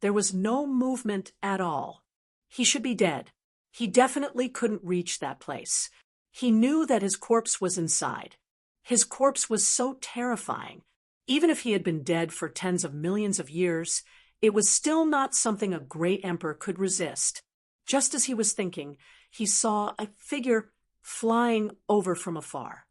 There was no movement at all. He should be dead. He definitely couldn't reach that place. He knew that his corpse was inside. His corpse was so terrifying. Even if he had been dead for tens of millions of years, it was still not something a great emperor could resist. Just as he was thinking, he saw a figure flying over from afar.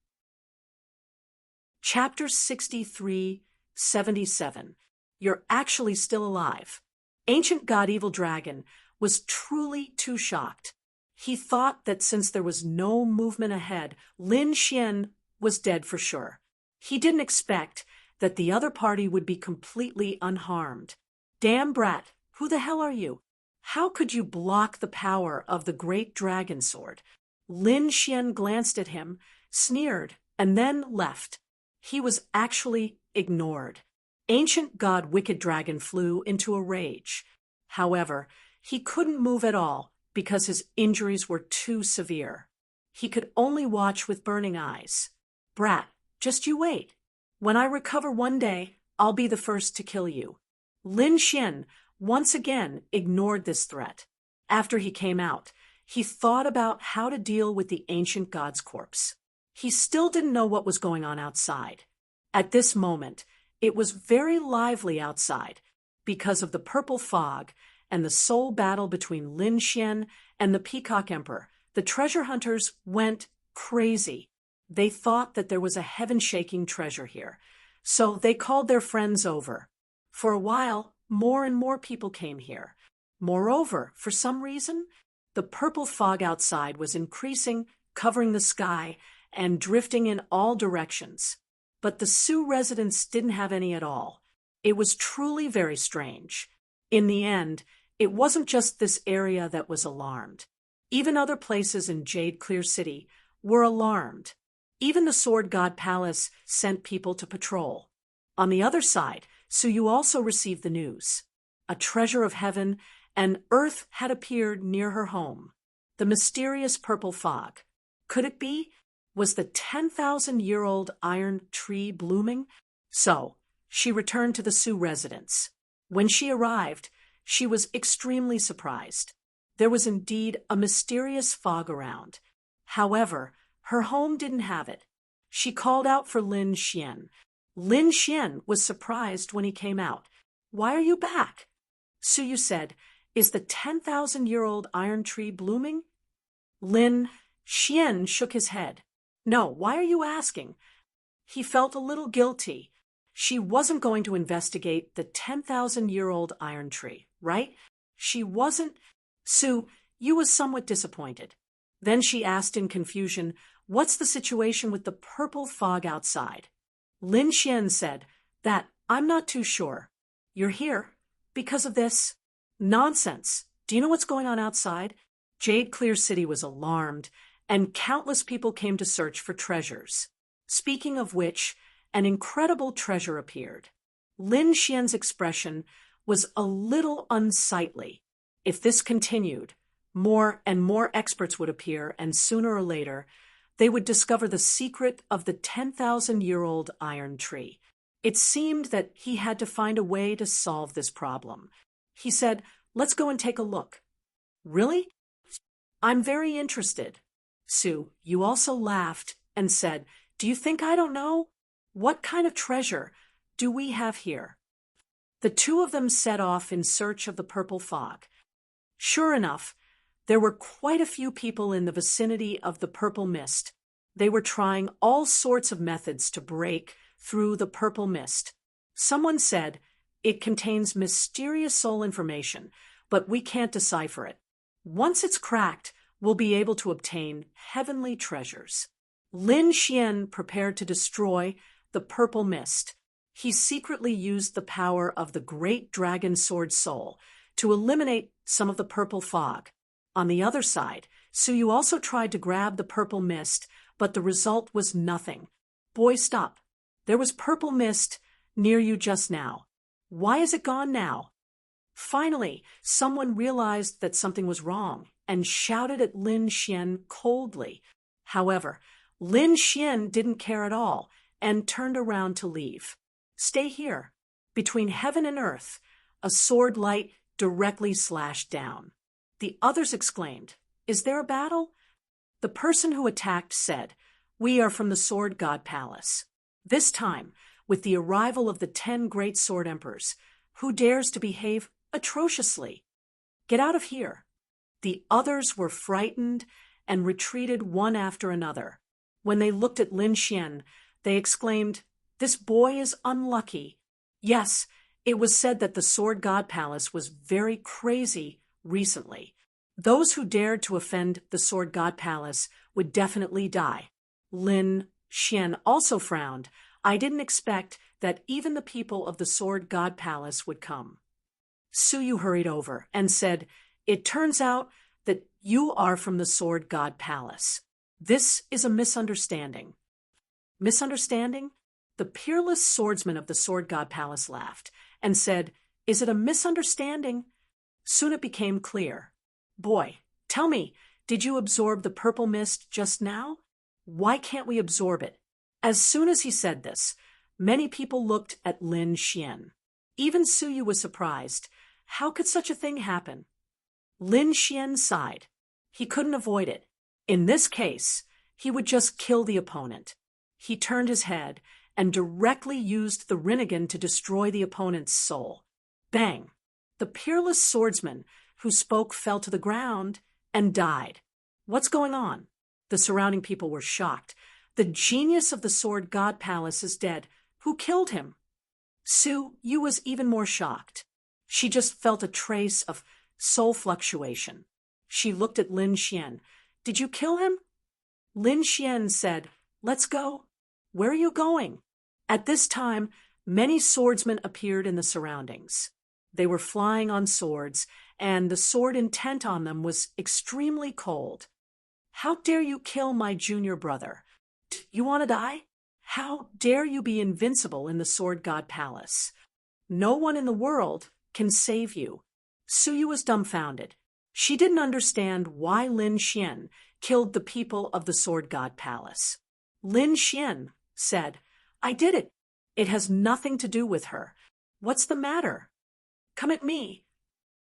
Chapter 63-77. You're actually still alive. Ancient God Evil Dragon was truly too shocked. He thought that since there was no movement ahead, Lin Xian was dead for sure. He didn't expect that the other party would be completely unharmed. "Damn brat, who the hell are you? How could you block the power of the great dragon sword?" Lin Xian glanced at him, sneered, and then left. He was actually ignored. Ancient God Wicked Dragon flew into a rage. However, he couldn't move at all because his injuries were too severe. He could only watch with burning eyes. "Brat, just you wait. When I recover one day, I'll be the first to kill you." Lin Xian once again ignored this threat. After he came out, he thought about how to deal with the ancient god's corpse. He still didn't know what was going on outside. At this moment, it was very lively outside because of the purple fog and the soul battle between Lin Xian and the Peacock Emperor. The treasure hunters went crazy. They thought that there was a heaven-shaking treasure here, so they called their friends over. For a while, more and more people came here. Moreover, for some reason, the purple fog outside was increasing, covering the sky, and drifting in all directions. But the Sioux residents didn't have any at all. It was truly very strange. In the end, it wasn't just this area that was alarmed. Even other places in Jade Clear City were alarmed. Even the Sword God Palace sent people to patrol. On the other side, Sioux also received the news. A treasure of heaven and earth had appeared near her home. The mysterious purple fog. Could it be? Was the 10,000-year-old iron tree blooming? So, she returned to the Sioux residence. When she arrived, she was extremely surprised. There was indeed a mysterious fog around. However, her home didn't have it. She called out for Lin Xian. Lin Xian was surprised when he came out. "Why are you back?" Suyu said, "Is the 10,000-year-old iron tree blooming?" Lin Xian shook his head. "No, why are you asking?" He felt a little guilty. She wasn't going to investigate the 10,000-year-old iron tree, right? She wasn't. Sue, you was somewhat disappointed. Then she asked in confusion, "What's the situation with the purple fog outside?" Lin Xian said, "That I'm not too sure. You're here because of this." "Nonsense. Do you know what's going on outside?" Jade Clear City was alarmed, and countless people came to search for treasures. Speaking of which, an incredible treasure appeared. Lin Xian's expression was a little unsightly. If this continued, more and more experts would appear, and sooner or later, they would discover the secret of the 10,000-year-old iron tree. It seemed that he had to find a way to solve this problem. He said, "Let's go and take a look." "Really? I'm very interested." Sue, you also laughed and said, "Do you think I don't know? What kind of treasure do we have here?" The two of them set off in search of the purple fog. Sure enough, there were quite a few people in the vicinity of the purple mist. They were trying all sorts of methods to break through the purple mist. Someone said, "It contains mysterious soul information, but we can't decipher it. Once it's cracked, we'll be able to obtain heavenly treasures." Lin Xian prepared to destroy the purple mist. He secretly used the power of the great dragon sword soul to eliminate some of the purple fog. On the other side, Suyu also tried to grab the purple mist, but the result was nothing. "Boy, stop. There was purple mist near you just now. Why is it gone now?" Finally, someone realized that something was wrong and shouted at Lin Xian coldly. However, Lin Xian didn't care at all and turned around to leave. "Stay here." Between heaven and earth, a sword light directly slashed down. The others exclaimed, "Is there a battle?" The person who attacked said, "We are from the Sword God Palace. This time, with the arrival of the 10 great sword emperors, who dares to behave atrociously? Get out of here." The others were frightened and retreated one after another. When they looked at Lin Xian, they exclaimed, "This boy is unlucky." Yes, it was said that the Sword God Palace was very crazy recently. Those who dared to offend the Sword God Palace would definitely die. Lin Xian also frowned. "I didn't expect that even the people of the Sword God Palace would come." Suyu hurried over and said, "It turns out that you are from the Sword God Palace. This is a misunderstanding." "Misunderstanding?" The peerless swordsman of the Sword God Palace laughed and said, "Is it a misunderstanding?" Soon it became clear. "Boy, tell me, did you absorb the purple mist just now? Why can't we absorb it?" As soon as he said this, many people looked at Lin Xian. Even Suyu was surprised. How could such a thing happen? Lin Xian sighed. He couldn't avoid it. In this case, he would just kill the opponent. He turned his head and directly used the Rinnegan to destroy the opponent's soul. Bang! The peerless swordsman who spoke fell to the ground and died. What's going on? The surrounding people were shocked. The genius of the Sword God Palace is dead. Who killed him? Suyu was even more shocked. She just felt a trace of soul fluctuation. She looked at Lin Xian. "Did you kill him?" Lin Xian said, "Let's go." "Where are you going?" At this time, many swordsmen appeared in the surroundings. They were flying on swords, and the sword intent on them was extremely cold. "How dare you kill my junior brother? You want to die? How dare you be invincible in the Sword God Palace? No one in the world can save you." Suyu was dumbfounded. She didn't understand why Lin Xian killed the people of the Sword God Palace. Lin Xian said, "I did it. It has nothing to do with her. What's the matter? Come at me."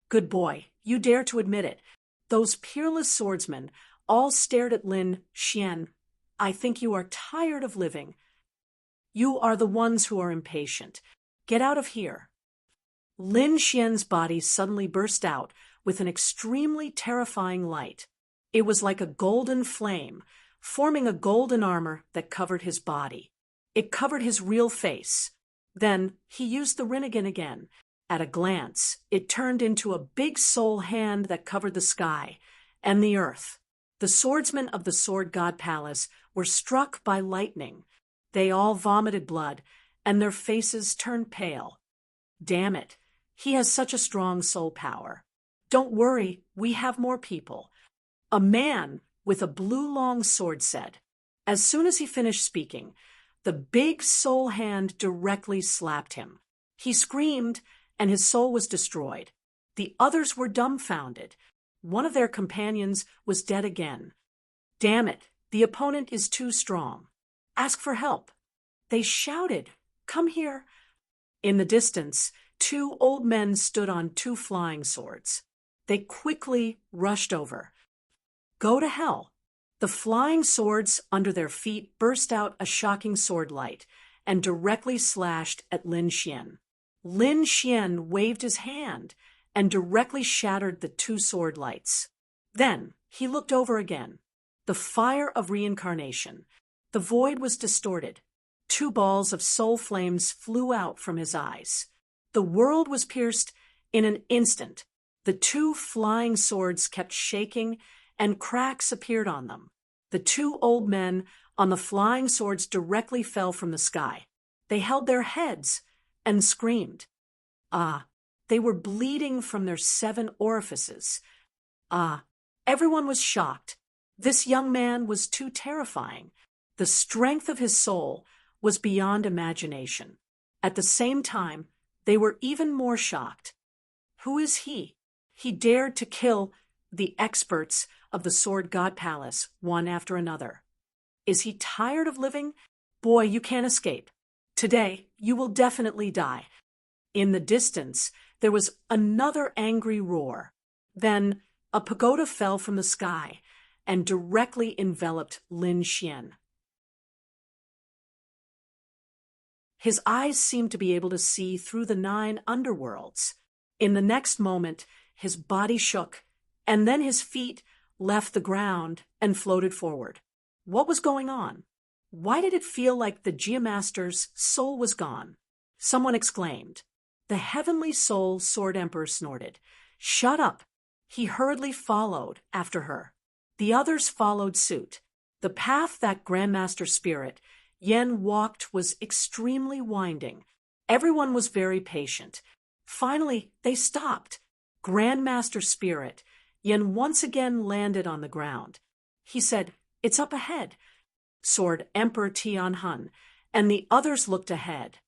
"Good boy, you dare to admit it." Those peerless swordsmen all stared at Lin Xian. "I think you are tired of living. You are the ones who are impatient. Get out of here." Lin Xian's body suddenly burst out with an extremely terrifying light. It was like a golden flame, forming a golden armor that covered his body. It covered his real face. Then he used the Rinnegan again. At a glance, it turned into a big soul hand that covered the sky and the earth. The swordsmen of the Sword God Palace were struck by lightning. They all vomited blood, and their faces turned pale. "Damn it, he has such a strong soul power." "Don't worry, we have more people." A man with a blue long sword said. As soon as he finished speaking, the big soul hand directly slapped him. He screamed, and his soul was destroyed. The others were dumbfounded. One of their companions was dead again. "Damn it, the opponent is too strong. Ask for help." They shouted, "Come here." In the distance, 2 old men stood on 2 flying swords. They quickly rushed over. "Go to hell." The flying swords under their feet burst out a shocking sword light and directly slashed at Lin Xian. Lin Xian waved his hand and directly shattered the two sword lights. Then he looked over again. The fire of reincarnation. The void was distorted. Two balls of soul flames flew out from his eyes. The world was pierced in an instant. The two flying swords kept shaking, and cracks appeared on them. The two old men on the flying swords directly fell from the sky. They held their heads and screamed. Ah, they were bleeding from their 7 orifices. Ah, everyone was shocked. This young man was too terrifying. The strength of his soul was beyond imagination. At the same time, they were even more shocked. Who is he? He dared to kill the experts of the Sword God Palace, one after another. Is he tired of living? Boy, you can't escape. Today, you will definitely die. In the distance, there was another angry roar. Then, a pagoda fell from the sky and directly enveloped Lin Xian. His eyes seemed to be able to see through the 9 underworlds. In the next moment, his body shook, and then his feet left the ground and floated forward. What was going on? Why did it feel like the Geomaster's soul was gone? Someone exclaimed. The heavenly soul Sword Emperor snorted. Shut up! He hurriedly followed after her. The others followed suit. The path that Grandmaster Spirit Yen walked was extremely winding. Everyone was very patient. Finally, they stopped. Grandmaster Spirit Yen once again landed on the ground. He said, It's up ahead. Sword Emperor Tianhun and the others looked ahead.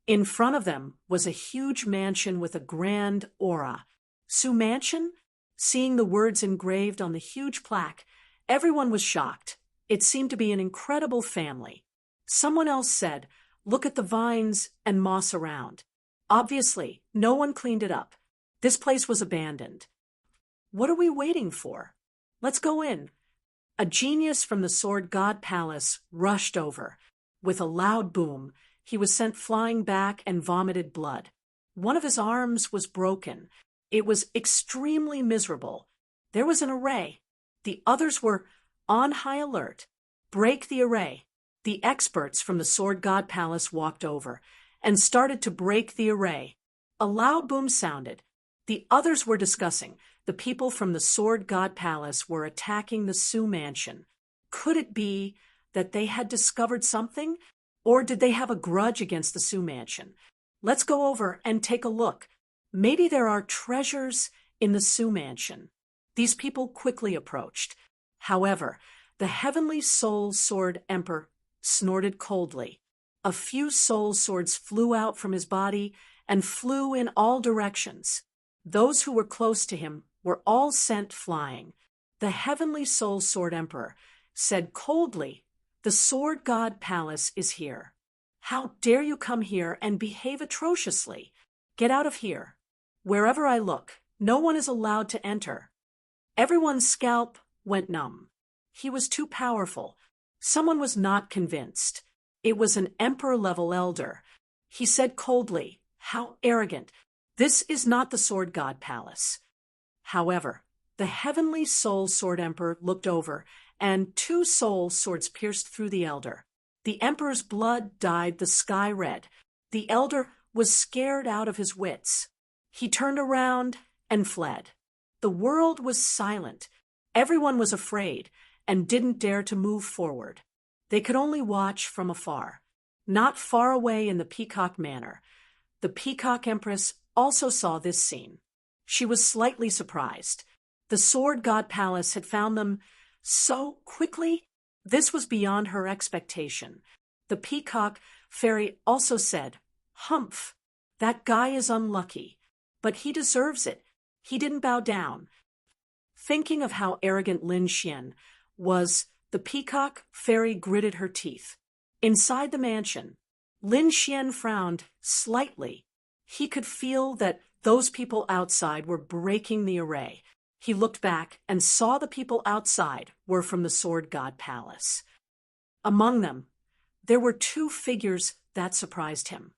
In front of them was a huge mansion with a grand aura. Su Mansion? Seeing the words engraved on the huge plaque, everyone was shocked. It seemed to be an incredible family. Someone else said, Look at the vines and moss around. Obviously, no one cleaned it up. This place was abandoned. What are we waiting for? Let's go in. A genius from the Sword God Palace rushed over. With a loud boom, he was sent flying back and vomited blood. One of his arms was broken. It was extremely miserable. There was an array. The others were on high alert. Break the array. The experts from the Sword God Palace walked over and started to break the array. A loud boom sounded. The others were discussing. The people from the Sword God Palace were attacking the Su Mansion. Could it be that they had discovered something? Or did they have a grudge against the Su Mansion? Let's go over and take a look. Maybe there are treasures in the Su Mansion. These people quickly approached. However, the heavenly soul sword emperor snorted coldly. A few soul swords flew out from his body and flew in all directions. Those who were close to him were all sent flying. The heavenly soul sword emperor said coldly, The Sword God Palace is here. How dare you come here and behave atrociously? Get out of here. Wherever I look, no one is allowed to enter. Everyone's scalp went numb. He was too powerful. Someone was not convinced. It was an emperor-level elder. He said coldly, How arrogant. This is not the Sword God Palace. However, the heavenly soul sword emperor looked over, and 2 soul swords pierced through the elder. The emperor's blood dyed the sky red. The elder was scared out of his wits. He turned around and fled. The world was silent. Everyone was afraid and didn't dare to move forward. They could only watch from afar. Not far away in the Peacock Manor, the Peacock Empress also saw this scene. She was slightly surprised. The Sword God Palace had found them so quickly. This was beyond her expectation. The Peacock Fairy also said, Humph, that guy is unlucky, but he deserves it. He didn't bow down. Thinking of how arrogant Lin Xian was, the Peacock Fairy gritted her teeth. Inside the mansion, Lin Xian frowned slightly. He could feel that those people outside were breaking the array. He looked back and saw the people outside were from the Sword God Palace. Among them, there were 2 figures that surprised him.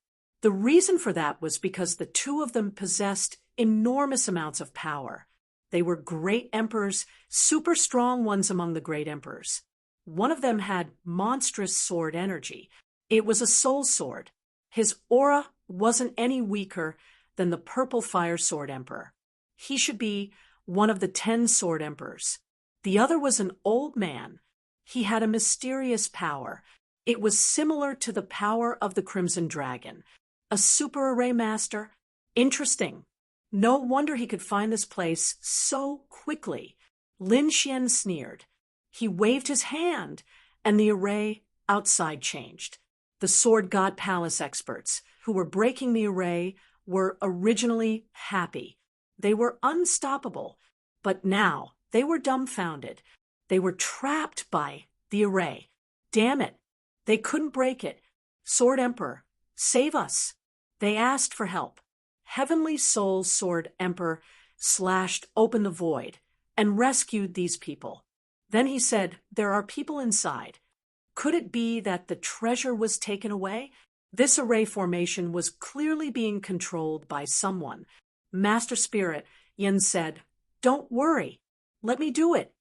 The reason for that was because the two of them possessed enormous amounts of power. They were great emperors, super strong ones among the great emperors. One of them had monstrous sword energy. It was a soul sword. His aura wasn't any weaker than the purple fire sword emperor. He should be one of the 10 sword emperors. The other was an old man. He had a mysterious power. It was similar to the power of the Crimson Dragon. A super array master? Interesting. No wonder he could find this place so quickly. Lin Xian sneered. He waved his hand, and the array outside changed. The Sword God Palace experts, who were breaking the array, were originally happy. They were unstoppable, but now they were dumbfounded. They were trapped by the array. Damn it! They couldn't break it. Sword Emperor, save us! They asked for help. Heavenly Soul Sword Emperor slashed open the void and rescued these people. Then he said, "There are people inside." Could it be that the treasure was taken away? This array formation was clearly being controlled by someone. Master Spirit, Yin said, "Don't worry. Let me do it."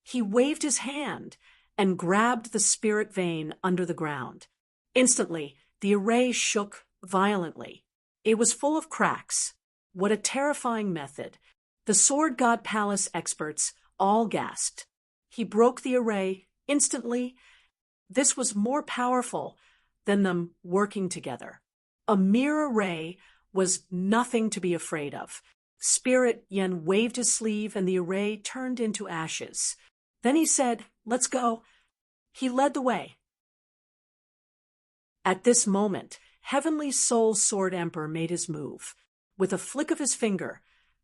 He waved his hand and grabbed the spirit vein under the ground. Instantly, the array shook violently. It was full of cracks. What a terrifying method. The Sword God Palace experts all gasped. He broke the array instantly. This was more powerful than them working together. A mere array was nothing to be afraid of. Spirit Yen waved his sleeve and the array turned into ashes. Then he said, "Let's go." He led the way. At this moment, Heavenly Soul Sword Emperor made his move. With a flick of his finger,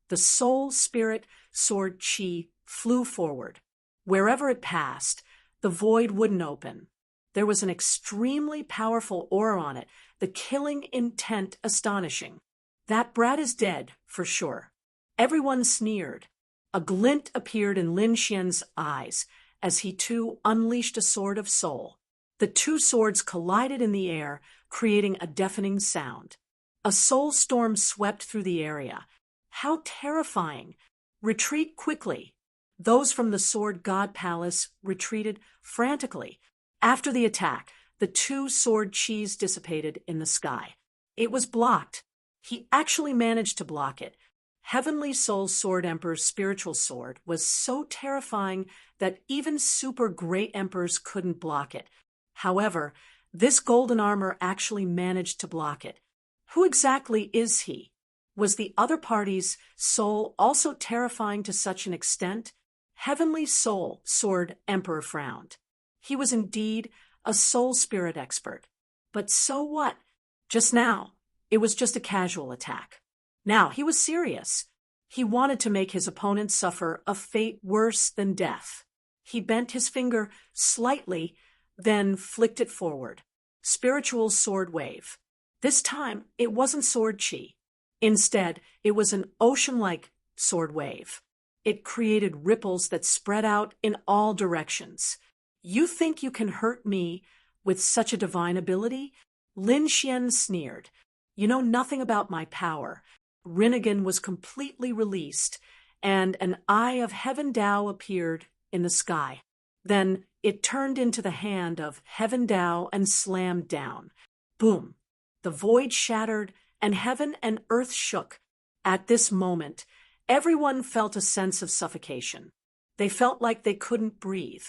the Soul Spirit Sword Chi flew forward. Wherever it passed, the void wouldn't open. There was an extremely powerful aura on it, the killing intent astonishing. That brat is dead, for sure. Everyone sneered. A glint appeared in Lin Xian's eyes as he too unleashed a sword of soul. The two swords collided in the air, creating a deafening sound. A soul storm swept through the area. How terrifying! Retreat quickly. Those from the Sword God Palace retreated frantically. After the attack, the two sword chis dissipated in the sky. It was blocked. He actually managed to block it. Heavenly Soul Sword Emperor's spiritual sword was so terrifying that even super great emperors couldn't block it. However, this golden armor actually managed to block it. Who exactly is he? Was the other party's soul also terrifying to such an extent? Heavenly Soul Sword Emperor frowned. He was indeed a soul spirit expert. But so what? Just now, it was just a casual attack. Now he was serious. He wanted to make his opponent suffer a fate worse than death. He bent his finger slightly, then flicked it forward. Spiritual sword wave. This time, it wasn't sword chi. Instead, it was an ocean-like sword wave. It created ripples that spread out in all directions. You think you can hurt me with such a divine ability? Lin Xian sneered. You know nothing about my power. Rinnegan was completely released, and an eye of Heaven Dao appeared in the sky. Then it turned into the hand of Heaven Dao and slammed down. Boom! The void shattered, and heaven and earth shook. At this moment, everyone felt a sense of suffocation. They felt like they couldn't breathe.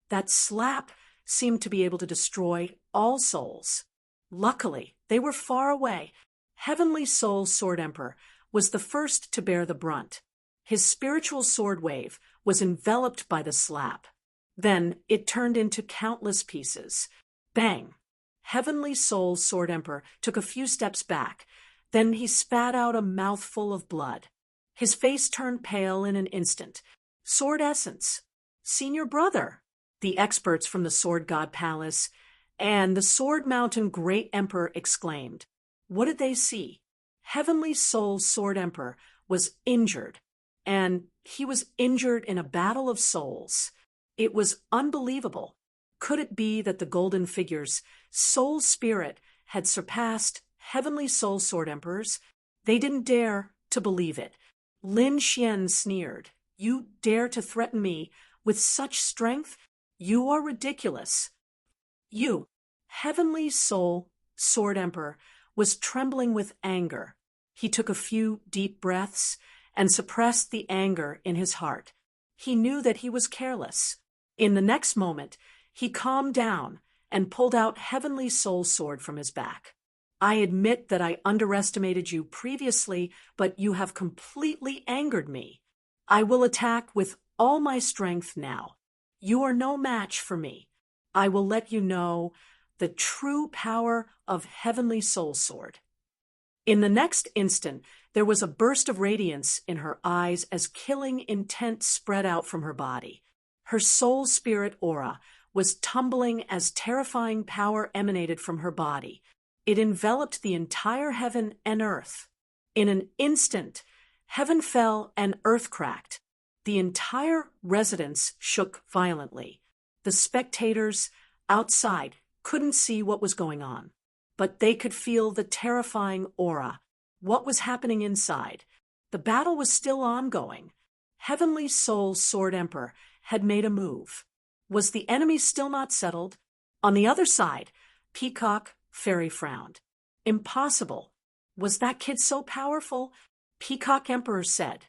That slap seemed to be able to destroy all souls. Luckily, they were far away. Heavenly Soul Sword Emperor was the first to bear the brunt. His spiritual sword wave was enveloped by the slap. Then it turned into countless pieces. Bang! Heavenly Soul Sword Emperor took a few steps back. Then he spat out a mouthful of blood. His face turned pale in an instant. Sword essence. Senior brother. The experts from the Sword God Palace and the Sword Mountain Great Emperor exclaimed. What did they see? Heavenly Soul Sword Emperor was injured, and he was injured in a battle of souls. It was unbelievable. Could it be that the golden figure's soul spirit had surpassed Heavenly Soul Sword Emperors. They didn't dare to believe it. Lin Xian sneered. You dare to threaten me with such strength? You are ridiculous. You, Heavenly Soul Sword Emperor, was trembling with anger. He took a few deep breaths and suppressed the anger in his heart. He knew that he was careless. In the next moment, he calmed down and pulled out Heavenly Soul Sword from his back. I admit that I underestimated you previously, but you have completely angered me. I will attack with all my strength now. You are no match for me. I will let you know the true power of Heavenly Soul Sword. In the next instant, there was a burst of radiance in her eyes as killing intent spread out from her body. Her soul spirit aura was tumbling as terrifying power emanated from her body. It enveloped the entire heaven and earth. In an instant, heaven fell and earth cracked. The entire residence shook violently. The spectators outside couldn't see what was going on, but they could feel the terrifying aura. What was happening inside? The battle was still ongoing. Heavenly Soul Sword Emperor had made a move. Was the enemy still not settled? On the other side, Peacock Fairy frowned. Impossible. Was that kid so powerful? Peacock Emperor said.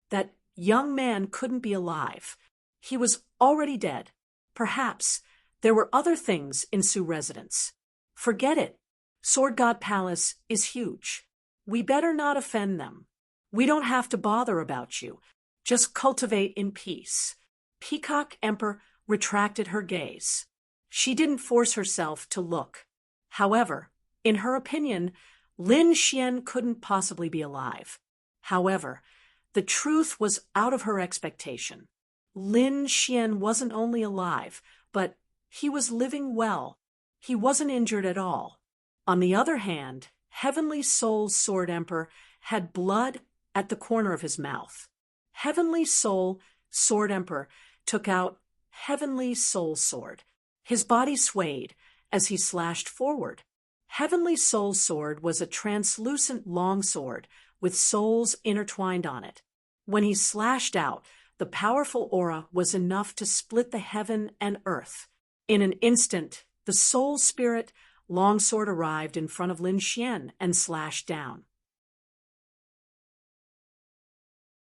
That young man couldn't be alive. He was already dead. Perhaps there were other things in Sioux residence. Forget it. Sword God Palace is huge. We better not offend them. We don't have to bother about you. Just cultivate in peace. Peacock Emperor retracted her gaze. She didn't force herself to look. However, in her opinion, Lin Xian couldn't possibly be alive. However, the truth was out of her expectation. Lin Xian wasn't only alive, but he was living well. He wasn't injured at all. On the other hand, Heavenly Soul Sword Emperor had blood at the corner of his mouth. Heavenly Soul Sword Emperor took out Heavenly Soul Sword. His body swayed as he slashed forward. Heavenly Soul Sword was a translucent long sword with souls intertwined on it. When he slashed out, the powerful aura was enough to split the heaven and earth. In an instant, the soul spirit longsword arrived in front of Lin Xian and slashed down.